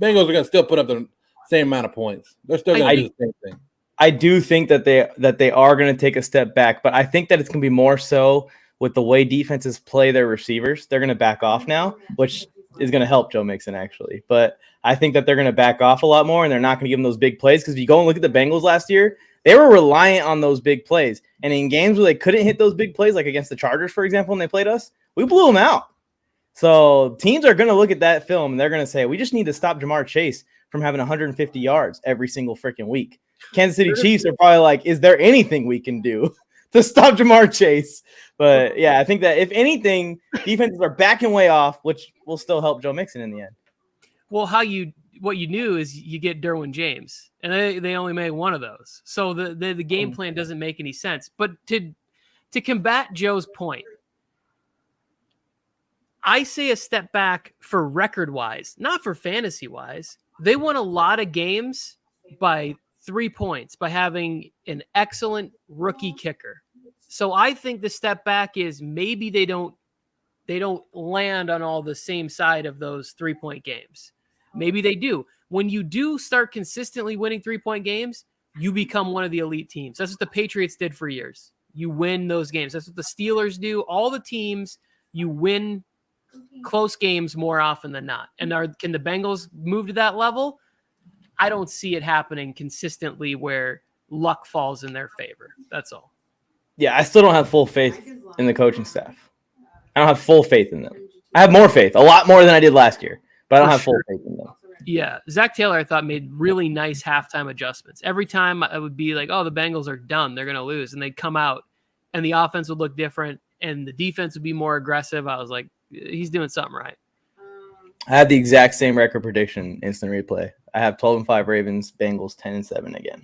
Speaker 3: Bengals are going to still put up the same amount of points. They're still going to do the same thing.
Speaker 1: I do think that they are going to take a step back, but I think that it's going to be more so with the way defenses play their receivers. They're going to back off now, which is going to help Joe Mixon, actually. But I think that they're going to back off a lot more, and they're not going to give them those big plays, because if you go and look at the Bengals last year, they were reliant on those big plays. And in games where they couldn't hit those big plays, like against the Chargers, for example, when they played us, we blew them out. So teams are going to look at that film, and they're going to say, we just need to stop Jamar Chase from having 150 yards every single freaking week. Kansas City Chiefs are probably like, is there anything we can do to stop Jamar Chase? But, yeah, I think that if anything, defenses are backing way off, which will still help Joe Mixon in the end.
Speaker 2: Well, what you knew is you get Derwin James, and they only made one of those. So the game plan doesn't make any sense. But to combat Joe's point, I say a step back for record-wise, not for fantasy-wise. They won a lot of games by 3 points by having an excellent rookie kicker. So I think the step back is maybe they don't land on all the same side of those 3-point games. Maybe they do. When you do start consistently winning 3-point games, you become one of the elite teams. That's what the Patriots did for years. You win those games. That's what the Steelers do. All the teams, you win close games more often than not. And can the Bengals move to that level? I don't see it happening consistently where luck falls in their favor. That's all.
Speaker 1: Yeah, I still don't have full faith in the coaching staff. I don't have full faith in them. I have more faith, a lot more than I did last year, but I don't have full faith in them.
Speaker 2: Yeah, Zach Taylor, I thought, made really nice halftime adjustments. Every time I would be like, oh, the Bengals are done. They're going to lose. And they'd come out, and the offense would look different, and the defense would be more aggressive. I was like, he's doing something right.
Speaker 1: I had the exact same record prediction, instant replay. I have 12-5 Ravens, Bengals 10-7 again.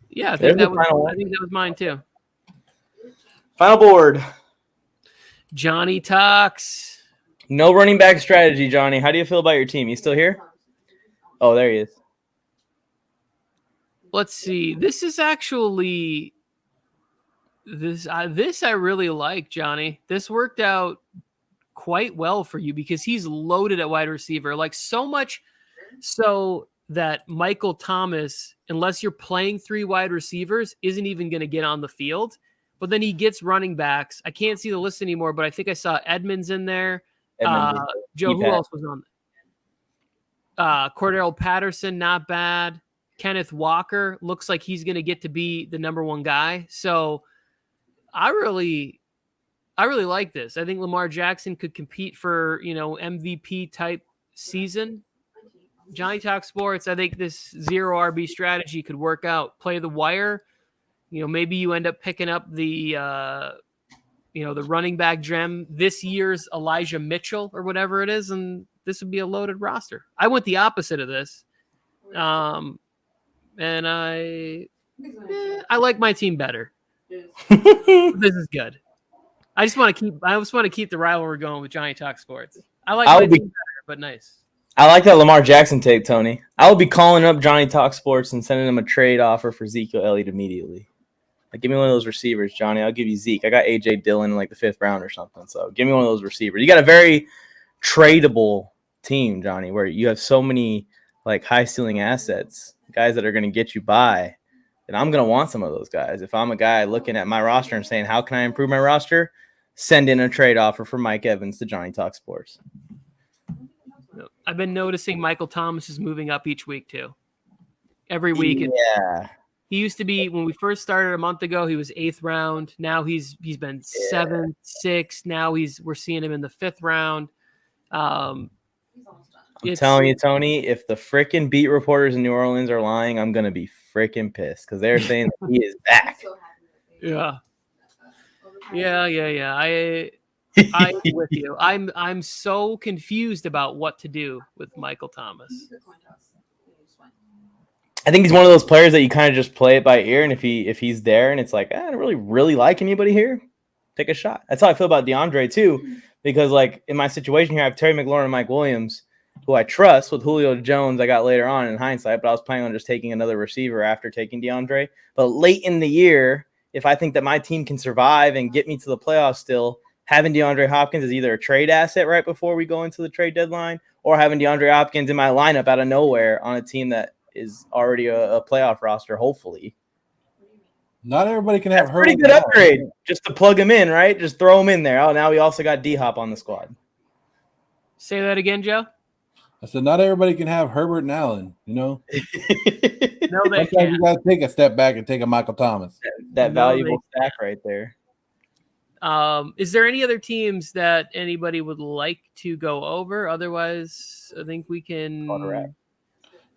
Speaker 2: Yeah, I think that was mine too.
Speaker 1: Final board.
Speaker 2: Johnny talks.
Speaker 1: No running back strategy, Johnny. How do you feel about your team? You still here? Oh, there he is.
Speaker 2: Let's see. This is actually this I really like, Johnny. This worked out quite well for you because he's loaded at wide receiver, like so much so that Michael Thomas, unless you're playing 3 wide receivers, isn't even going to get on the field. But then he gets running backs. I can't see the list anymore, but I think I saw Edmonds in there. Joe, who else was on? Cordell Patterson, not bad. Kenneth Walker looks like he's going to get to be the number 1 guy. So I really like this. I think Lamar Jackson could compete for, MVP type season. Johnny Talk Sports, I think this 0 RB strategy could work out. Play the wire. Maybe you end up picking up the running back gem this year's Elijah Mitchell or whatever it is, and this would be a loaded roster. I went the opposite of this, and I like my team better. This is good. I just want to keep the rivalry going with Johnny Talk Sports. I like my team better, but nice.
Speaker 1: I like that Lamar Jackson take, Tony. I will be calling up Johnny Talk Sports and sending him a trade offer for Ezekiel Elliott immediately. Like, give me one of those receivers, Johnny. I'll give you Zeke. I got A.J. Dillon in like the 5th round or something. So give me one of those receivers. You got a very tradable team, Johnny, where you have so many like high ceiling assets, guys that are going to get you by. And I'm going to want some of those guys. If I'm a guy looking at my roster and saying, how can I improve my roster? Send in a trade offer for Mike Evans to Johnny Talk Sports.
Speaker 2: I've been noticing Michael Thomas is moving up each week too. Every week.
Speaker 1: Yeah.
Speaker 2: He used to be, when we first started a month ago, he was 8th round. Now he's been 7th, 6th. Now we're seeing him in the 5th round.
Speaker 1: I'm telling you, Tony, if the freaking beat reporters in New Orleans are lying, I'm going to be freaking pissed because they're saying that he is back.
Speaker 2: Yeah. I'm with you. I'm so confused about what to do with Michael Thomas.
Speaker 1: I think he's one of those players that you kind of just play it by ear, and if he's there and it's like, I don't really like anybody here, take a shot. That's how I feel about DeAndre too, because like in my situation here, I have Terry McLaurin and Mike Williams, who I trust with Julio Jones. I got later on in hindsight, but I was planning on just taking another receiver after taking DeAndre. But late in the year, if I think that my team can survive and get me to the playoffs still, having DeAndre Hopkins is either a trade asset right before we go into the trade deadline, or having DeAndre Hopkins in my lineup out of nowhere on a team that is already a playoff roster, hopefully.
Speaker 3: Not everybody can have
Speaker 1: Pretty good upgrade just to plug him in, right? Just throw him in there. Oh, now we also got D-Hop on the squad.
Speaker 2: Say that again, Joe.
Speaker 3: I said not everybody can have Herbert and Allen,
Speaker 2: No, they
Speaker 3: Sometimes
Speaker 2: can't.
Speaker 3: you got to take a step back and take a Michael Thomas.
Speaker 1: That valuable stack right there.
Speaker 2: Is there any other teams that anybody would like to go over? Otherwise, I think we can.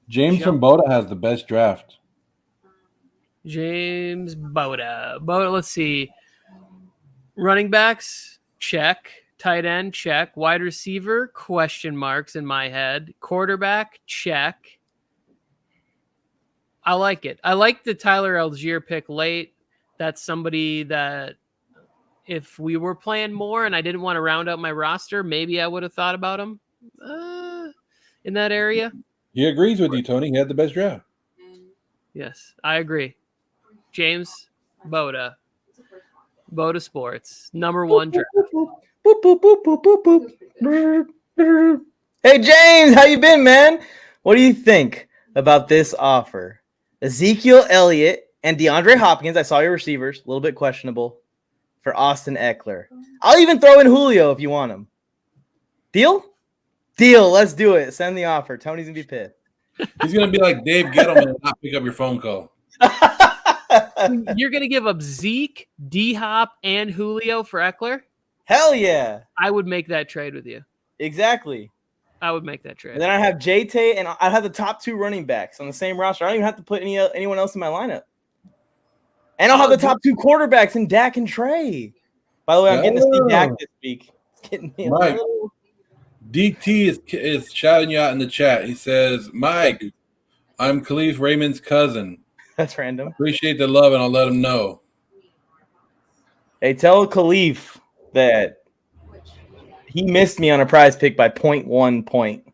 Speaker 3: James from Boda has the best draft.
Speaker 2: James Boda. Let's see. Running backs, check. Tight end, check. Wide receiver, question marks in my head. Quarterback, check. I like it. I like the Tyler Algier pick late. That's somebody that if we were playing more and I didn't want to round out my roster, maybe I would have thought about him in that area.
Speaker 3: He agrees with you, Tony. He had the best draft.
Speaker 2: Yes, I agree. James Boda. Boda Sports. #1 draft.
Speaker 1: Boop, boop, boop, boop, boop, boop. Hey, James, how you been, man? What do you think about this offer? Ezekiel Elliott and DeAndre Hopkins. I saw your receivers. A little bit questionable. For Austin Eckler. I'll even throw in Julio if you want him. Deal? Deal. Let's do it. Send the offer. Tony's going to be pissed.
Speaker 3: He's going to be like Dave Gettleman and not pick up your phone call.
Speaker 2: You're going to give up Zeke, D-Hop, and Julio for Eckler?
Speaker 1: Hell yeah.
Speaker 2: I would make that trade with you.
Speaker 1: Exactly.
Speaker 2: I would make that trade.
Speaker 1: And then I have JT, and I have the top 2 running backs on the same roster. I don't even have to put anyone else in my lineup. And I'll have the top 2 quarterbacks in Dak and Trey. By the way, I'm getting to see Dak this week. It's getting me
Speaker 3: Mike, DT is shouting you out in the chat. He says, Mike, I'm Khalif Raymond's cousin.
Speaker 1: That's random.
Speaker 3: Appreciate the love, and I'll let him know.
Speaker 1: Hey, tell Khalif that he missed me on a prize pick by 0.1 point.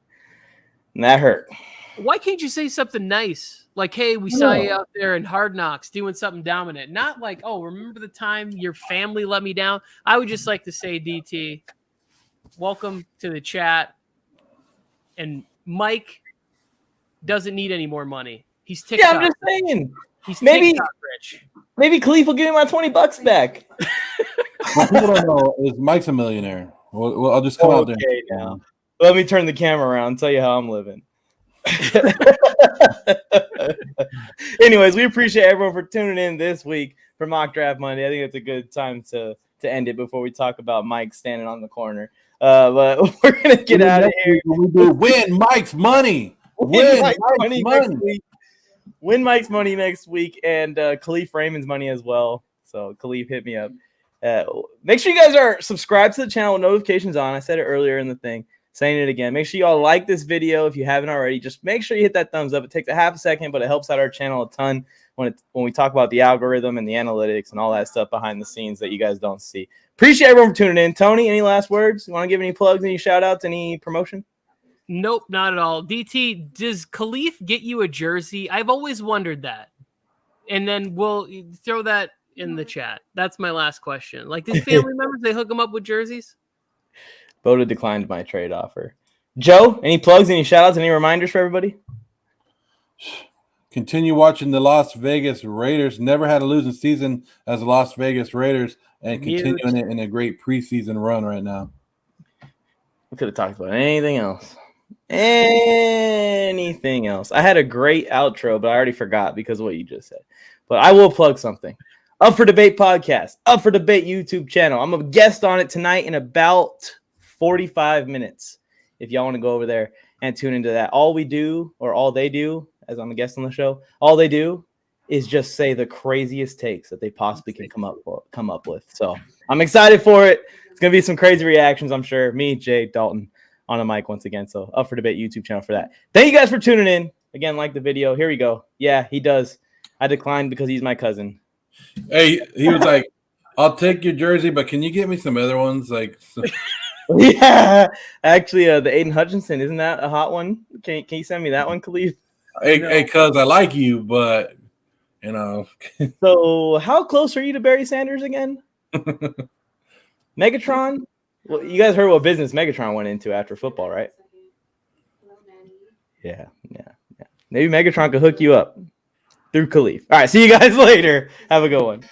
Speaker 1: And that hurt.
Speaker 2: Why can't you say something nice? Like, hey, we saw you out there in Hard Knocks doing something dominant. Not like, oh, remember the time your family let me down? I would just like to say, DT, welcome to the chat. And Mike doesn't need any more money. He's TikTok.
Speaker 1: Yeah, I'm just saying.
Speaker 2: He's
Speaker 1: maybe
Speaker 2: TikTok rich.
Speaker 1: Maybe Khalif will give me my $20 back.
Speaker 3: What people don't know is Mike's a millionaire. Well, I'll just come out there.
Speaker 1: Okay, now. Let me turn the camera around and tell you how I'm living. Anyways, we appreciate everyone for tuning in this week for Mock Draft Monday. I think it's a good time to end it before we talk about Mike standing on the corner. But we're gonna get out of here.
Speaker 3: Win Mike's money. Win Mike's money.
Speaker 1: Next week. Win Mike's money next week, and Khalif Raymond's money as well. So Khalif, hit me up. Make sure you guys are subscribed to the channel with notifications on. I said it earlier in the thing. Saying it again. Make sure you all like this video if you haven't already. Just make sure you hit that thumbs up. It takes a half a second, but it helps out our channel a ton when we talk about the algorithm and the analytics and all that stuff behind the scenes that you guys don't see. Appreciate everyone for tuning in. Tony, any last words? You want to give any plugs, any shout outs, any promotion?
Speaker 2: Nope, not at all. DT, does Khalif get you a jersey? I've always wondered that. And then we'll throw that in the chat. That's my last question. Like, does family members, they hook them up with jerseys?
Speaker 1: Boda declined my trade offer. Joe, any plugs, any shout outs, any reminders for everybody?
Speaker 3: Continue watching the Las Vegas Raiders. Never had a losing season as the Las Vegas Raiders, and continuing it in a great preseason run right now.
Speaker 1: We could have talked about anything else. Anything else. I had a great outro, but I already forgot because of what you just said. But I will plug something. Up for Debate podcast, Up for Debate YouTube channel. I'm a guest on it tonight in about 45 minutes. If y'all want to go over there and tune into that. All we do, or all they do, as I'm a guest on the show, all they do is just say the craziest takes that they possibly can come up with. So I'm excited for it. It's going to be some crazy reactions, I'm sure. Me, Jay, Dalton on a mic once again. So Up for Debate YouTube channel for that. Thank you guys for tuning in. Again, like the video. Here we go. Yeah, he does. I declined because he's my cousin.
Speaker 3: Hey, he was like, I'll take your jersey, but can you get me some other ones? Like,
Speaker 1: Yeah, actually, the Aiden Hutchinson, isn't that a hot one? Can you send me that one, Khalif?
Speaker 3: hey, cuz I like you, but you know.
Speaker 1: So, how close are you to Barry Sanders again? Megatron? Well, you guys heard what business Megatron went into after football, right? Yeah. Maybe Megatron could hook you up through Khalif. All right, see you guys later. Have a good one.